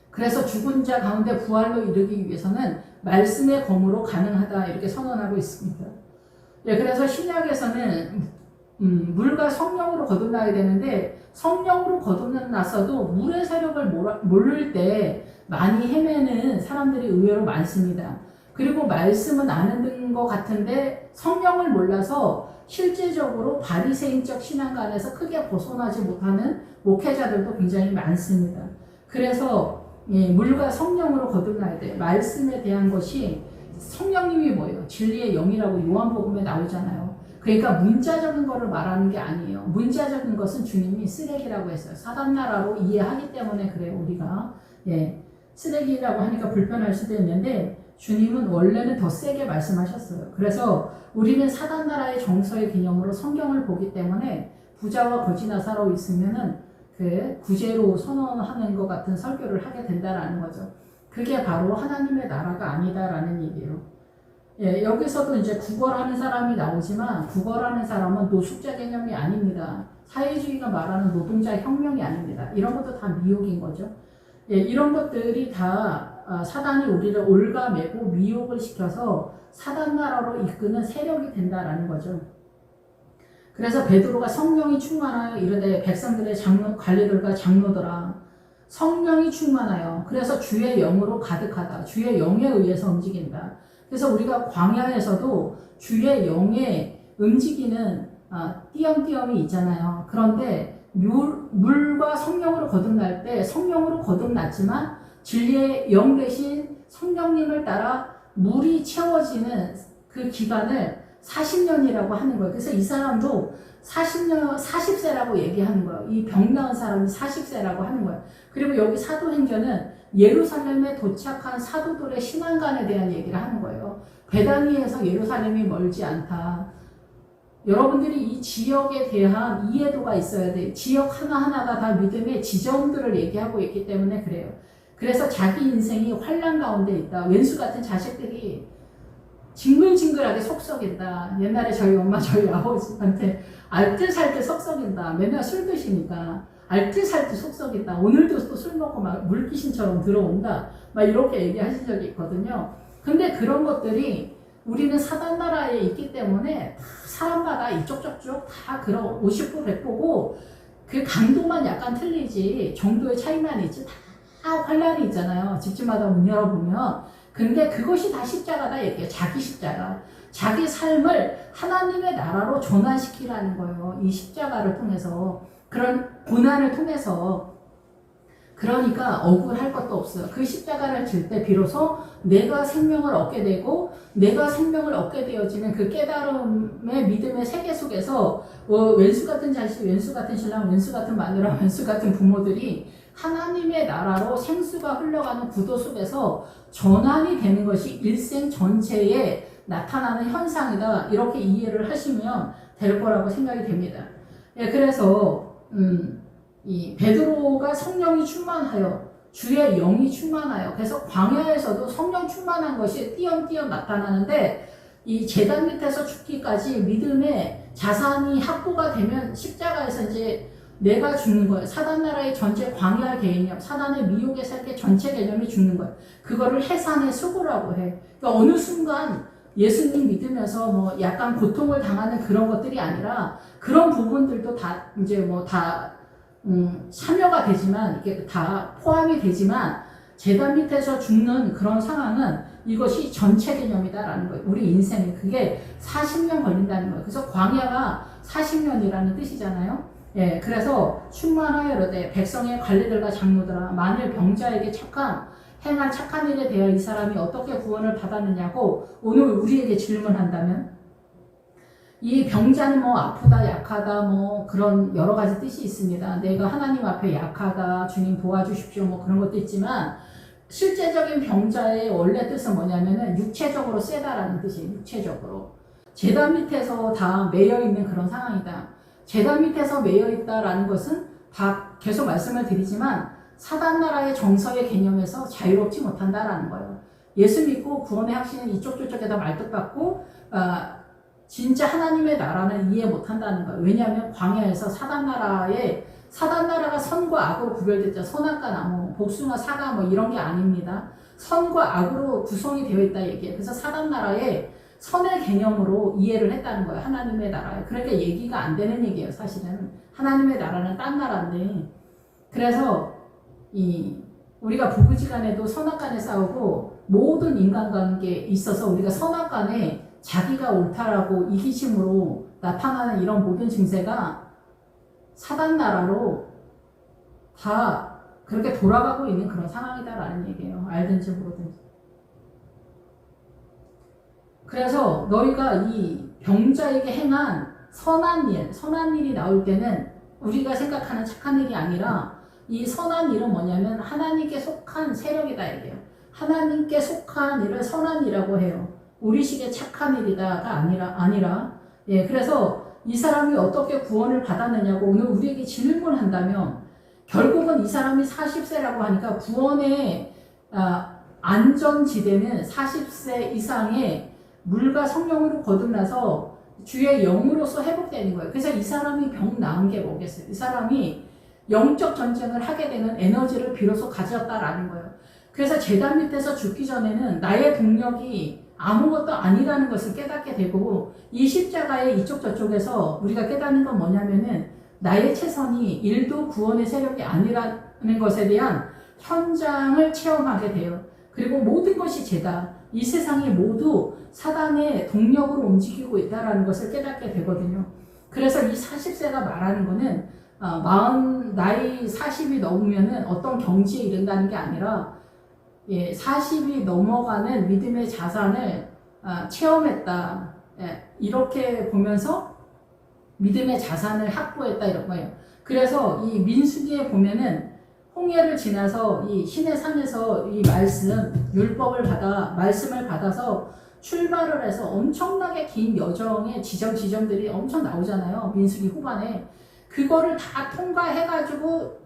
S1: 그래서 죽은 자 가운데 부활로 이르기 위해서는 말씀의 검으로 가능하다 이렇게 선언하고 있습니다. 예, 그래서 신약에서는 물과 성령으로 거듭나야 되는데 성령으로 거듭났어도 물의 세력을 모를 때 많이 헤매는 사람들이 의외로 많습니다. 그리고 말씀은 아는 것 같은데 성령을 몰라서 실제적으로 바리새인적 신앙관에서 크게 벗어나지 못하는 목회자들도 굉장히 많습니다. 그래서 물과 성령으로 거듭나야 돼요. 말씀에 대한 것이 성령님이 뭐예요? 진리의 영이라고 요한복음에 나오잖아요. 그러니까 문자적인 거를 말하는 게 아니에요. 문자적인 것은 주님이 쓰레기라고 했어요. 사단 나라로 이해하기 때문에 그래요, 우리가. 예. 쓰레기라고 하니까 불편할 수도 있는데 주님은 원래는 더 세게 말씀하셨어요. 그래서 우리는 사단 나라의 정서의 개념으로 성경을 보기 때문에 부자와 거지 나사로 있으면은 그 구제로 선언하는 것 같은 설교를 하게 된다라는 거죠. 그게 바로 하나님의 나라가 아니다라는 얘기예요. 예, 여기서도 이제 구걸하는 사람이 나오지만 구걸하는 사람은 노숙자 개념이 아닙니다. 사회주의가 말하는 노동자 혁명이 아닙니다. 이런 것도 다 미혹인 거죠. 예, 이런 것들이 다 사단이 우리를 올가매고 미혹을 시켜서 사단 나라로 이끄는 세력이 된다라는 거죠. 그래서 베드로가 성령이 충만하여 이르되 백성들의 관리들과 장로들아 성령이 충만하여 그래서 주의 영으로 가득하다. 주의 영에 의해서 움직인다. 그래서 우리가 광야에서도 주의 영에 움직이는 띄엄띄엄이 있잖아요. 그런데 물과 성령으로 거듭날 때 성령으로 거듭났지만 진리의 영 대신 성령님을 따라 물이 채워지는 그 기간을 40년이라고 하는 거예요. 그래서 이 사람도 40세라고 얘기하는 거예요. 이 병 나은 사람이 40세라고 하는 거예요. 그리고 여기 사도행전은 예루살렘에 도착한 사도들의 신앙관에 대한 얘기를 하는 거예요. 베다니에서 예루살렘이 멀지 않다. 여러분들이 이 지역에 대한 이해도가 있어야 돼요. 지역 하나하나가 다 믿음의 지점들을 얘기하고 있기 때문에 그래요. 그래서 자기 인생이 환난 가운데 있다. 왼수 같은 자식들이 징글징글하게 속썩인다. 옛날에 저희 엄마 저희 아버지한테 알뜰살뜰 속썩인다. 맨날 술 드시니까 알뜰살뜰 속썩인다. 오늘도 또 술 먹고 막 물귀신처럼 들어온다. 막 이렇게 얘기하신 적이 있거든요. 근데 그런 것들이 우리는 사단 나라에 있기 때문에 다 사람마다 이쪽 저쪽 다 그런 50보 100보고 그 강도만 약간 틀리지 정도의 차이만 있지 다 환란이 있잖아요. 집집마다 문 열어보면. 근데 그것이 다 십자가다 얘기해요. 자기 십자가. 자기 삶을 하나님의 나라로 전환시키라는 거예요. 이 십자가를 통해서. 그런 고난을 통해서. 그러니까 억울할 것도 없어요. 그 십자가를 질 때 비로소 내가 생명을 얻게 되고 내가 생명을 얻게 되어지는 그 깨달음의 믿음의 세계 속에서 왼수 같은 자식, 왼수 같은 신랑, 왼수 같은 마누라, 왼수 같은 부모들이 하나님의 나라로 생수가 흘러가는 구도 속에서 전환이 되는 것이 일생 전체에 나타나는 현상이다. 이렇게 이해를 하시면 될 거라고 생각이 됩니다. 예, 그래서 이 베드로가 성령이 충만하여 주의 영이 충만하여 그래서 광야에서도 성령 충만한 것이 띄엄띄엄 나타나는데 이 제단 밑에서 죽기까지 믿음의 자산이 확보가 되면 십자가에서 이제 내가 죽는 거예요. 사단 나라의 전체 광야 개념, 사단의 미혹의 세계 전체 개념이 죽는 거예요. 그거를 해산의 수고라고 해. 그러니까 어느 순간 예수님 믿으면서 뭐 약간 고통을 당하는 그런 것들이 아니라 그런 부분들도 다 이제 뭐 다 참여가 되지만 이게 다 포함이 되지만 제단 밑에서 죽는 그런 상황은 이것이 전체 개념이다라는 거예요. 우리 인생에 그게 40년 걸린다는 거예요. 그래서 광야가 40년이라는 뜻이잖아요. 예, 그래서 충만하여 이르되 백성의 관리들과 장로들아 만일 병자에게 행한 착한 일에 대해 이 사람이 어떻게 구원을 받았느냐고 오늘 우리에게 질문한다면 이 병자는 뭐 아프다 약하다 뭐 그런 여러 가지 뜻이 있습니다. 내가 하나님 앞에 약하다 주님 도와주십시오 뭐 그런 것도 있지만 실제적인 병자의 원래 뜻은 뭐냐면은 육체적으로 세다라는 뜻이에요. 육체적으로 제단 밑에서 다 매여 있는 그런 상황이다. 제단 밑에서 매여 있다라는 것은 다 계속 말씀을 드리지만 사단 나라의 정서의 개념에서 자유롭지 못한다라는 거예요. 예수 믿고 구원의 확신은 이쪽 저쪽에다 말뚝박고 진짜 하나님의 나라는 이해 못한다는 거예요. 왜냐하면 광야에서 사단 나라가 선과 악으로 구별됐죠. 선악과 나무, 복숭아, 사과 뭐 이런 게 아닙니다. 선과 악으로 구성이 되어 있다 얘기해요. 그래서 사단 나라에 선의 개념으로 이해를 했다는 거예요. 하나님의 나라에. 그러니까 얘기가 안 되는 얘기예요. 사실은 하나님의 나라는 딴 나라인데 그래서 우리가 부부지간에도 선악간에 싸우고 모든 인간관계에 있어서 우리가 선악간에 자기가 옳다라고 이기심으로 나타나는 이런 모든 증세가 사단 나라로 다 그렇게 돌아가고 있는 그런 상황이다라는 얘기예요. 알든지 모르든지. 그래서 너희가 이 병자에게 행한 선한 일이 나올 때는 우리가 생각하는 착한 일이 아니라 이 선한 일은 뭐냐면 하나님께 속한 세력이다 이게요. 하나님께 속한 일을 선한 일이라고 해요. 우리식의 착한 일이다가 아니라 예, 그래서 이 사람이 어떻게 구원을 받았느냐고 오늘 우리에게 질문한다면 결국은 이 사람이 40세라고 하니까 구원의 안전지대는 40세 이상의 물과 성령으로 거듭나서 주의 영으로서 회복되는 거예요. 그래서 이 사람이 병 나은 게 뭐겠어요? 이 사람이 영적 전쟁을 하게 되는 에너지를 비로소 가졌다라는 거예요. 그래서 제단 밑에서 죽기 전에는 나의 동력이 아무것도 아니라는 것을 깨닫게 되고 이 십자가의 이쪽 저쪽에서 우리가 깨닫는 건 뭐냐면은 나의 최선이 일도 구원의 세력이 아니라는 것에 대한 현장을 체험하게 돼요. 그리고 모든 것이 죄다. 이 세상이 모두 사단의 동력으로 움직이고 있다는 것을 깨닫게 되거든요. 그래서 이 40세가 말하는 거는 나이 40이 넘으면은 어떤 경지에 이른다는 게 아니라 40이 넘어가는 믿음의 자산을 체험했다. 이렇게 보면서 믿음의 자산을 확보했다 이런 거예요. 그래서 이 민수기에 보면은 홍해를 지나서 이 신의 산에서 이 율법을 말씀을 받아서 출발을 해서 엄청나게 긴 여정의 지점들이 엄청 나오잖아요. 민수기 후반에. 그거를 다 통과해가지고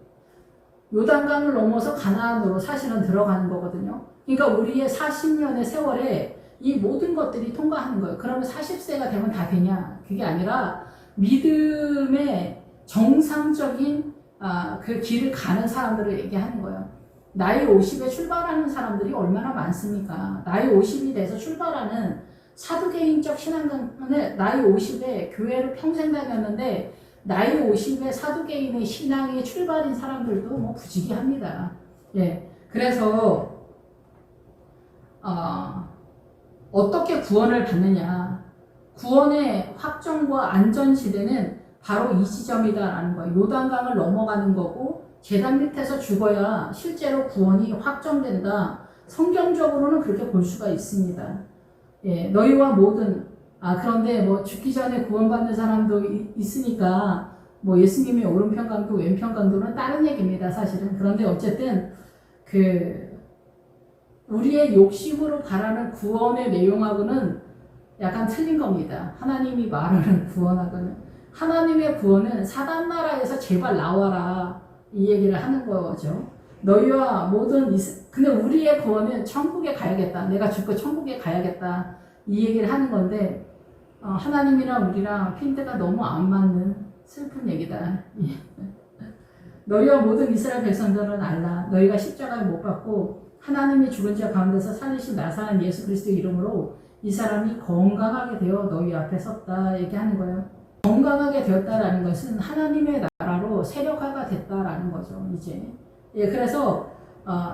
S1: 요단강을 넘어서 가나안으로 사실은 들어가는 거거든요. 그러니까 우리의 40년의 세월에 이 모든 것들이 통과하는 거예요. 그러면 40세가 되면 다 되냐? 그게 아니라 믿음의 정상적인 그 길을 가는 사람들을 얘기하는 거예요. 나이 50에 출발하는 사람들이 얼마나 많습니까? 나이 50이 돼서 출발하는 사두개인적 신앙을 나이 50에 교회를 평생 다녔는데 나이 50에 사두개인의 신앙의 출발인 사람들도 뭐 부지기합니다. 예. 그래서 어떻게 구원을 받느냐? 구원의 확정과 안전지대는 바로 이 지점이다라는 거예요. 요단강을 넘어가는 거고 제단 밑에서 죽어야 실제로 구원이 확정된다. 성경적으로는 그렇게 볼 수가 있습니다. 예, 너희와 모든 그런데 뭐 죽기 전에 구원받는 사람도 있으니까 뭐 예수님의 오른편 강도 왼편 강도는 다른 얘기입니다. 사실은. 그런데 어쨌든 우리의 욕심으로 바라는 구원의 내용하고는 약간 틀린 겁니다. 하나님이 말하는 구원하고는. 하나님의 구원은 사단 나라에서 제발 나와라 이 얘기를 하는 거죠. 너희와 모든 근데 우리의 구원은 천국에 가야겠다. 내가 죽고 천국에 가야겠다. 이 얘기를 하는 건데 하나님이랑 우리랑 핀트가 너무 안 맞는 슬픈 얘기다. 너희와 모든 이스라엘 백성들은 알라. 너희가 십자가를 못 받고 하나님이 죽은 자 가운데서 살리신 나사렛 예수 그리스도의 이름으로 이 사람이 건강하게 되어 너희 앞에 섰다 얘기하는 거예요. 건강하게 되었다라는 것은 하나님의 나라로 세력화가 됐다라는 거죠. 이제 그래서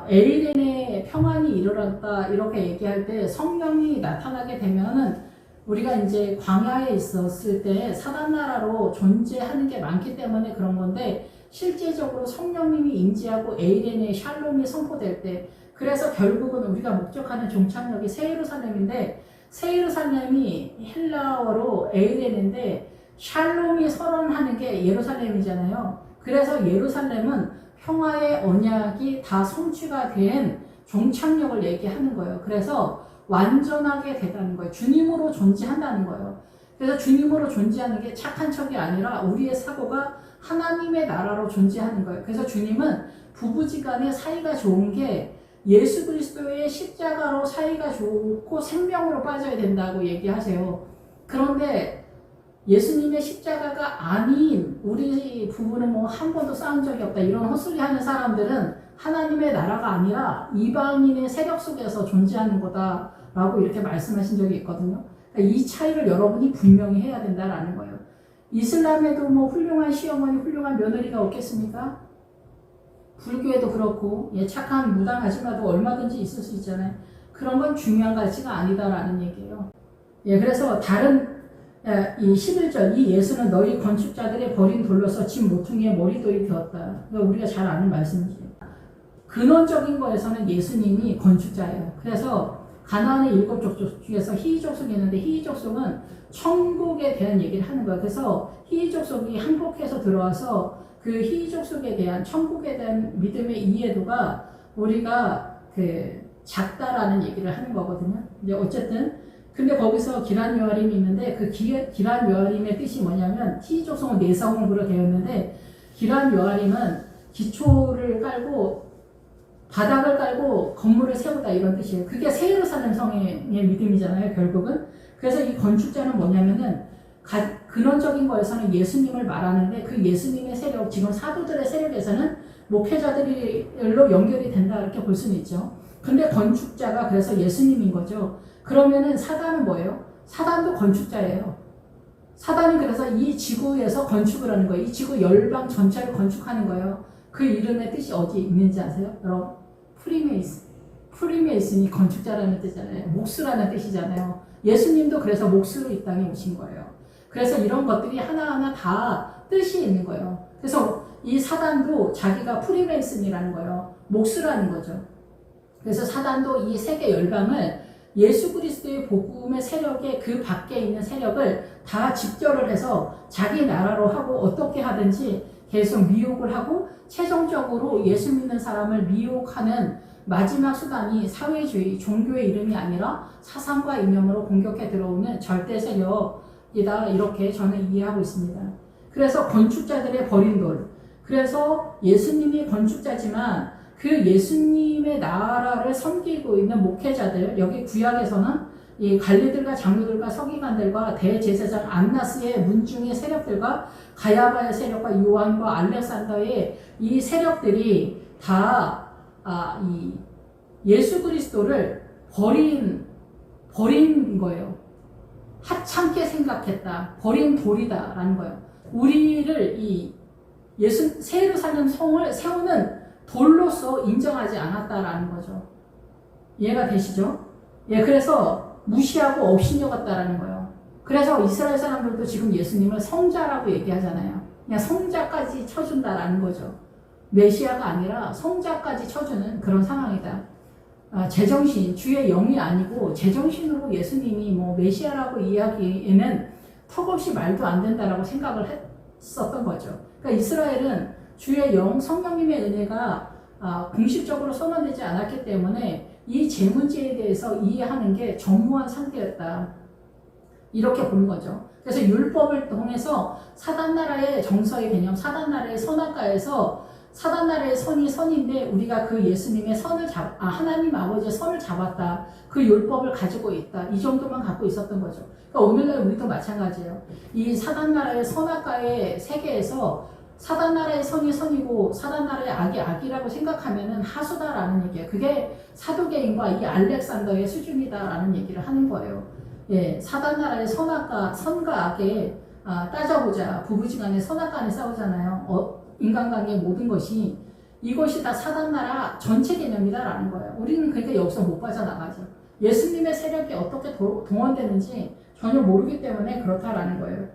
S1: 에이덴의 평안이 이르렀다 이렇게 얘기할 때 성령이 나타나게 되면은 우리가 이제 광야에 있었을 때 사단 나라로 존재하는 게 많기 때문에 그런 건데 실제적으로 성령님이 임재하고 에이덴의 샬롬이 선포될 때 그래서 결국은 우리가 목적하는 종착역이 새 예루살렘인데 새 예루살렘이 헬라어로 에이덴인데 샬롬이 선언하는 게 예루살렘이잖아요. 그래서 예루살렘은 평화의 언약이 다 성취가 된 종착역을 얘기하는 거예요. 그래서 완전하게 되다는 거예요. 주님으로 존재한다는 거예요. 그래서 주님으로 존재하는 게 착한 척이 아니라 우리의 사고가 하나님의 나라로 존재하는 거예요. 그래서 주님은 부부지간에 사이가 좋은 게 예수 그리스도의 십자가로 사이가 좋고 생명으로 빠져야 된다고 얘기하세요. 그런데 예수님의 십자가가 아닌 우리 부부는 뭐 한 번도 싸운 적이 없다 이런 헛소리 하는 사람들은 하나님의 나라가 아니라 이방인의 세력 속에서 존재하는 거다라고 이렇게 말씀하신 적이 있거든요. 그러니까 이 차이를 여러분이 분명히 해야 된다라는 거예요. 이슬람에도 뭐 훌륭한 시어머니, 훌륭한 며느리가 없겠습니까? 불교에도 그렇고 착한 무당 아줌마도 얼마든지 있을 수 있잖아요. 그런 건 중요한 가치가 아니다라는 얘기예요. 그래서 이 11절 이 예수는 너희 건축자들의 버린 돌로서 집 모퉁이의 머리돌이 되었다. 우리가 잘 아는 말씀이죠. 근원적인 거에서는 예수님이 건축자예요. 그래서 가나안의 7족속 중에서 히족속이 있는데 히족속은 천국에 대한 얘기를 하는 거야. 그래서 히족속이 항복해서 들어와서 그 히족속에 대한 천국에 대한 믿음의 이해도가 우리가 작다라는 얘기를 하는 거거든요. 이제 어쨌든 근데 거기서 기란 요아림이 있는데 그 기란 요아림의 뜻이 뭐냐면 히족성은 내성으로 되어 있는데 기란 요아림은 기초를 깔고 바닥을 깔고 건물을 세우다 이런 뜻이에요. 그게 새 예루살렘 성의 믿음이잖아요, 결국은. 그래서 이 건축자는 뭐냐면은 근원적인 거에서는 예수님을 말하는데 그 예수님의 세력, 지금 사도들의 세력에서는 목회자들로 연결이 된다 이렇게 볼 수는 있죠. 근데 건축자가 그래서 예수님인 거죠. 그러면은 사단은 뭐예요? 사단도 건축자예요. 사단이 그래서 이 지구에서 건축을 하는 거예요. 이 지구 열방 전체를 건축하는 거예요. 그 이름의 뜻이 어디 있는지 아세요? 여러분, 프리메이슨이 건축자라는 뜻이잖아요. 목수라는 뜻이잖아요. 예수님도 그래서 목수로 이 땅에 오신 거예요. 그래서 이런 것들이 하나하나 다 뜻이 있는 거예요. 그래서 이 사단도 자기가 프리메이슨이라는 거예요. 목수라는 거죠. 그래서 사단도 이 세계 열방을 예수 그리스도의 복음의 세력에 그 밖에 있는 세력을 다 집결을 해서 자기 나라로 하고 어떻게 하든지 계속 미혹을 하고 최종적으로 예수 믿는 사람을 미혹하는 마지막 수단이 사회주의, 종교의 이름이 아니라 사상과 이념으로 공격해 들어오는 절대 세력이다 이렇게 저는 이해하고 있습니다. 그래서 건축자들의 버린 돌, 그래서 예수님이 건축자지만 그 예수님의 나라를 섬기고 있는 목회자들, 여기 구약에서는 이 관리들과 장로들과 서기관들과 대제사장 안나스의 문중의 세력들과 가야바의 세력과 요한과 알렉산더의 이 세력들이 다 이 예수 그리스도를 버린 거예요. 하찮게 생각했다. 버린 돌이다라는 거예요. 우리를 이 새 예루살렘 성을 세우는 돌로서 인정하지 않았다라는 거죠. 이해가 되시죠? 예, 그래서 무시하고 업신여겼다라는 거예요. 그래서 이스라엘 사람들도 지금 예수님을 성자라고 얘기하잖아요. 그냥 성자까지 쳐준다라는 거죠. 메시아가 아니라 성자까지 쳐주는 그런 상황이다. 제정신, 주의 영이 아니고 제정신으로 예수님이 뭐 메시아라고 이야기에는 턱없이 말도 안 된다라고 생각을 했었던 거죠. 그러니까 이스라엘은 주의 영, 성령님의 은혜가 공식적으로 선언되지 않았기 때문에 이 재문제에 대해서 이해하는 게 전무한 상태였다. 이렇게 보는 거죠. 그래서 율법을 통해서 사단나라의 정서의 개념, 사단나라의 선악과에서 사단나라의 선이 선인데 우리가 그 예수님의 선을 하나님 아버지의 선을 잡았다. 그 율법을 가지고 있다. 이 정도만 갖고 있었던 거죠. 그러니까 오늘날 우리도 마찬가지예요. 이 사단나라의 선악과의 세계에서 사단나라의 선이 선이고 사단나라의 악이 악이라고 생각하면은 하수다라는 얘기예요. 그게 사도계인과 이 알렉산더의 수준이다라는 얘기를 하는 거예요. 예, 사단나라의 선과 악에 따져보자. 부부지간에 선악간에 싸우잖아요. 인간관계의 모든 것이 이것이 다 사단나라 전체 개념이다라는 거예요. 우리는 그러니까 여기서 못 빠져나가죠. 예수님의 세력이 어떻게 동원되는지 전혀 모르기 때문에 그렇다라는 거예요.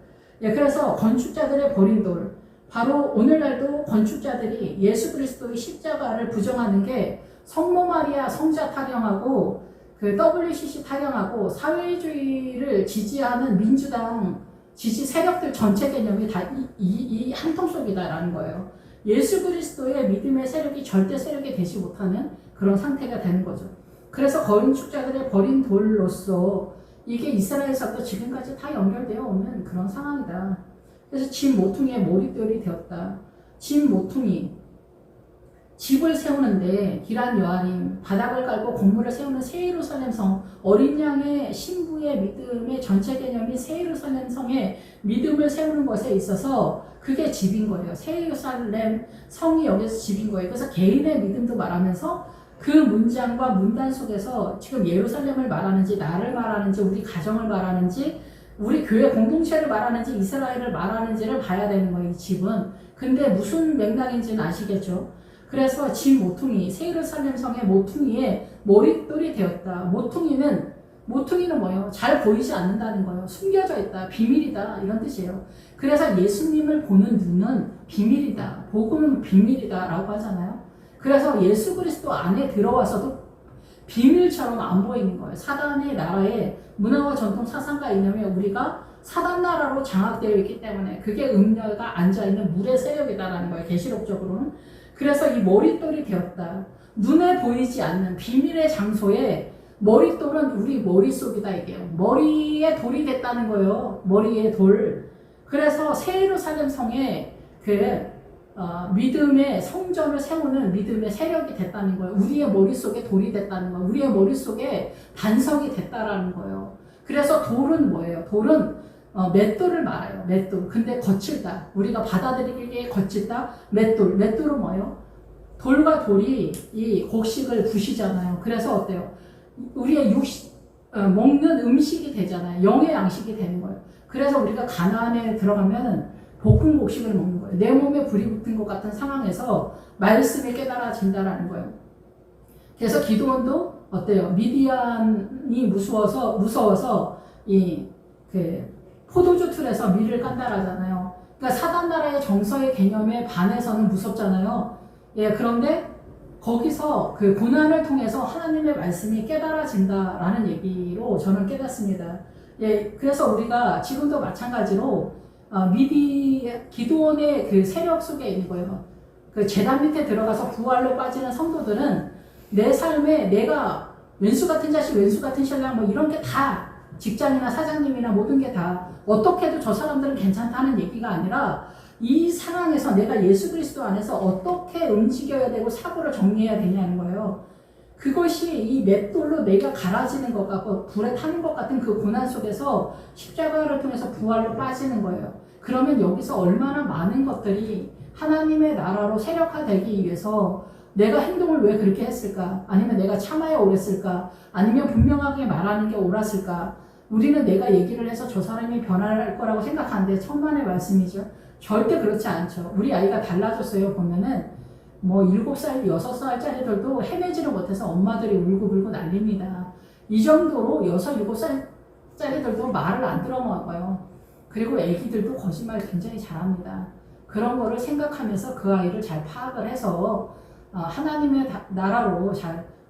S1: 예, 그래서 건축자들의 버린 돌, 바로 오늘날도 건축자들이 예수 그리스도의 십자가를 부정하는 게 성모 마리아 성자 타령하고 그 WCC 타령하고 사회주의를 지지하는 민주당 지지 세력들 전체 개념이 다 이 한 통 속이다라는 거예요. 예수 그리스도의 믿음의 세력이 절대 세력이 되지 못하는 그런 상태가 되는 거죠. 그래서 건축자들의 버린 돌로서 이게 이스라엘에서도 지금까지 다 연결되어 오는 그런 상황이다. 그래서 집 모퉁이의 몰입돌이 되었다. 집 모퉁이, 집을 세우는데 기란 요아림, 바닥을 깔고 건물을 세우는 새 예루살렘 성, 어린 양의 신부의 믿음의 전체 개념이 새 예루살렘 성의 믿음을 세우는 것에 있어서 그게 집인 거예요. 새 예루살렘 성이 여기서 집인 거예요. 그래서 개인의 믿음도 말하면서 그 문장과 문단 속에서 지금 예루살렘을 말하는지 나를 말하는지 우리 가정을 말하는지 우리 교회 공동체를 말하는지 이스라엘을 말하는지를 봐야 되는 거예요. 이 집은. 근데 무슨 맥락인지는 아시겠죠? 그래서 집 모퉁이, 새 예루살렘 성의 모퉁이에 머릿돌이 되었다. 모퉁이는 뭐예요? 잘 보이지 않는다는 거예요. 숨겨져 있다. 비밀이다. 이런 뜻이에요. 그래서 예수님을 보는 눈은 비밀이다. 복음은 비밀이다. 라고 하잖아요. 그래서 예수 그리스도 안에 들어와서도 비밀처럼 안 보이는 거예요. 사단의 나라의 문화와 전통 사상과 이념에 우리가 사단 나라로 장악되어 있기 때문에 그게 음녀가 앉아있는 물의 세력이다라는 거예요. 계시록적으로는. 그래서 이 머릿돌이 되었다. 눈에 보이지 않는 비밀의 장소에 머릿돌은 우리 머릿속이다 이게요. 머리에 돌이 됐다는 거예요. 머리에 돌. 그래서 새 예루살렘 성에 믿음의 성전을 세우는 믿음의 세력이 됐다는 거예요. 우리의 머릿속에 돌이 됐다는 거예요. 우리의 머릿속에 반석이 됐다라는 거예요. 그래서 돌은 뭐예요? 돌은 맷돌을 말해요. 맷돌. 근데 거칠다. 우리가 받아들이기에 거칠다. 맷돌. 맷돌은 뭐예요? 돌과 돌이 이 곡식을 부시잖아요. 그래서 어때요? 우리의 먹는 음식이 되잖아요. 영의 양식이 되는 거예요. 그래서 우리가 가나안에 들어가면 볶은 곡식을 먹는 거예요. 내 몸에 불이 붙은 것 같은 상황에서 말씀이 깨달아진다라는 거예요. 그래서 기드온도 어때요? 미디안이 무서워서 포도주 틀에서 밀을 깐다라잖아요. 그러니까 사단 나라의 정서의 개념에 반해서는 무섭잖아요. 예, 그런데 거기서 그 고난을 통해서 하나님의 말씀이 깨달아진다라는 얘기로 저는 깨닫습니다. 예, 그래서 우리가 지금도 마찬가지로 기드온의 그 세력 속에 있는 거예요. 그 제단 밑에 들어가서 부활로 빠지는 성도들은 내 삶에 내가 왼수 같은 자식, 왼수 같은 신랑 뭐 이런 게 다 직장이나 사장님이나 모든 게 다 어떻게 해도 저 사람들은 괜찮다는 얘기가 아니라 이 상황에서 내가 예수 그리스도 안에서 어떻게 움직여야 되고 사고를 정리해야 되냐는 거예요. 그것이 이 맷돌로 내가 갈아지는 것 같고 불에 타는 것 같은 그 고난 속에서 십자가를 통해서 부활로 빠지는 거예요. 그러면 여기서 얼마나 많은 것들이 하나님의 나라로 세력화되기 위해서 내가 행동을 왜 그렇게 했을까? 아니면 내가 참아야 옳았을까? 아니면 분명하게 말하는 게 옳았을까? 우리는 내가 얘기를 해서 저 사람이 변할 거라고 생각하는데 천만의 말씀이죠. 절대 그렇지 않죠. 우리 아이가 달라졌어요. 보면은 뭐 7살, 6살짜리들도 헤매지를 못해서 엄마들이 울고불고 난립니다. 이 정도로 6, 7살짜리들도 말을 안 들어먹어요. 그리고 애기들도 거짓말 굉장히 잘합니다. 그런 거를 생각하면서 그 아이를 잘 파악을 해서 하나님의 나라로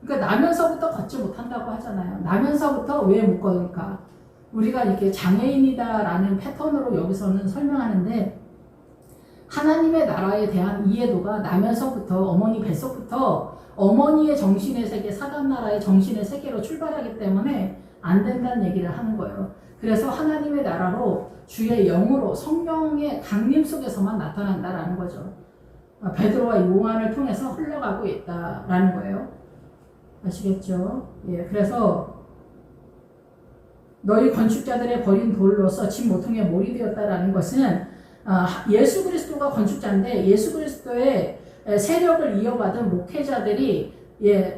S1: 그러니까 나면서부터 걷지 못한다고 하잖아요. 나면서부터 왜 못 걸을까? 우리가 이렇게 장애인이다라는 패턴으로 여기서는 설명하는데 하나님의 나라에 대한 이해도가 나면서부터 어머니 뱃속부터 어머니의 정신의 세계, 사단 나라의 정신의 세계로 출발하기 때문에 안 된다는 얘기를 하는 거예요. 그래서 하나님의 나라로 주의 영으로 성령의 강림 속에서만 나타난다라는 거죠. 베드로와 요한을 통해서 흘러가고 있다라는 거예요. 아시겠죠? 예, 그래서 너희 건축자들의 버린 돌로서 집 모퉁이에 몰이 되었다라는 것은 예수 그리스도가 건축자인데 예수 그리스도의 세력을 이어받은 목회자들이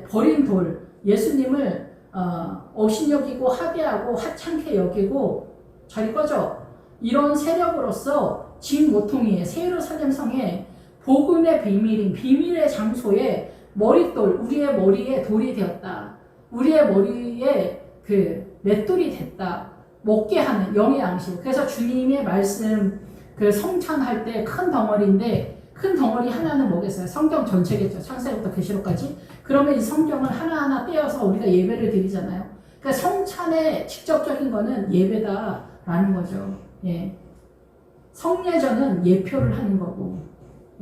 S1: 버린 돌, 예수님을 업신여기고 하대하고 하찮게 여기고 저리 꺼져 이런 세력으로서 집 모퉁이에 새 예루살렘 성에 복음의 비밀의 장소에 머릿돌, 우리의 머리에 돌이 되었다. 우리의 머리에 그 맷돌이 됐다. 먹게 하는 영의 양식. 그래서 주님의 말씀 그 성찬할 때 큰 덩어리인데 큰 덩어리 하나는 뭐겠어요? 성경 전체겠죠. 창세기부터 계시록까지. 그러면 이 성경을 하나하나 떼어서 우리가 예배를 드리잖아요. 그러니까 성찬의 직접적인 거는 예배다라는 거죠. 예. 성례전은 예표를 하는 거고.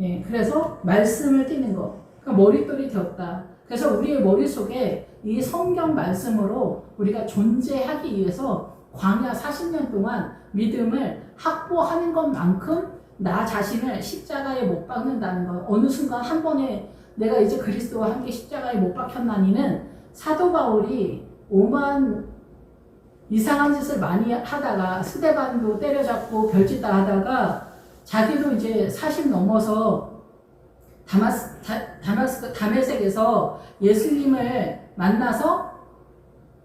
S1: 예. 그래서 말씀을 띄는 거. 그러니까 머릿돌이 되었다. 그래서 우리의 머릿속에 이 성경 말씀으로 우리가 존재하기 위해서 광야 40년 동안 믿음을 확보하는 것만큼 나 자신을 십자가에 못 박는다는 것. 어느 순간 한 번에 내가 이제 그리스도와 함께 십자가에 못 박혔나니는 사도 바울이 오만 이상한 짓을 많이 하다가 스데반도 때려잡고 별짓 다 하다가 자기도 이제 40 넘어서 다메섹에서 예수님을 만나서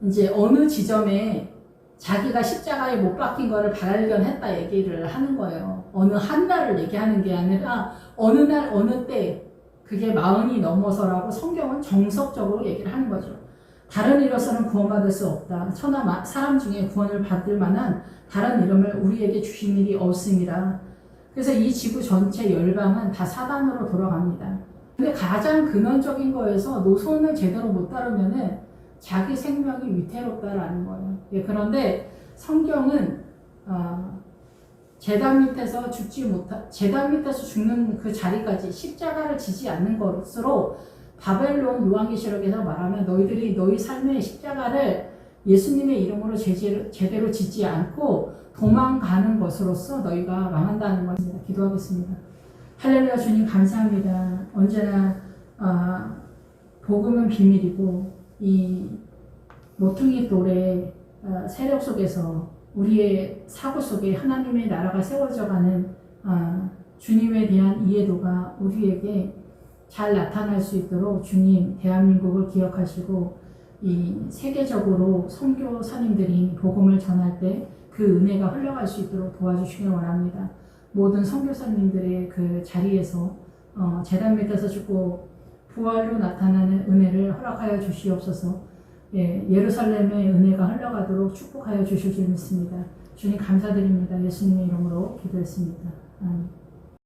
S1: 이제 어느 지점에 자기가 십자가에 못 박힌 거를 발견했다 얘기를 하는 거예요. 어느 한 날을 얘기하는 게 아니라 어느 날 어느 때 그게 40이 넘어서라고 성경은 정석적으로 얘기를 하는 거죠. 다른 이로서는 구원받을 수 없다. 천하 사람 중에 구원을 받을 만한 다른 이름을 우리에게 주신 일이 없습니다. 그래서 이 지구 전체 열방은 다 사단으로 돌아갑니다. 근데 가장 근원적인 거에서 노선을 제대로 못 따르면은 자기 생명이 위태롭다라는 거예요. 예, 그런데 성경은 제단 밑에서 제단 밑에서 죽는 그 자리까지 십자가를 지지 않는 것으로 바벨론 요한계시록에서 말하면 너희들이 너희 삶의 십자가를 예수님의 이름으로 제대로 지지 않고 도망가는 것으로서 너희가 망한다는 것입니다. 기도하겠습니다. 할렐루야. 주님 감사합니다. 언제나 복음은 비밀이고 이 모퉁이 돌의 세력 속에서 우리의 사고 속에 하나님의 나라가 세워져 가는 주님에 대한 이해도가 우리에게 잘 나타날 수 있도록 주님 대한민국을 기억하시고 이 세계적으로 선교사님들이 복음을 전할 때 그 은혜가 흘러갈 수 있도록 도와주시길 원합니다. 모든 선교사님들의 그 자리에서 제단 밑에서 죽고 부활로 나타나는 은혜를 허락하여 주시옵소서. 예, 예루살렘의 은혜가 흘러가도록 축복하여 주실 줄 믿습니다. 주님 감사드립니다. 예수님의 이름으로 기도했습니다. 아멘.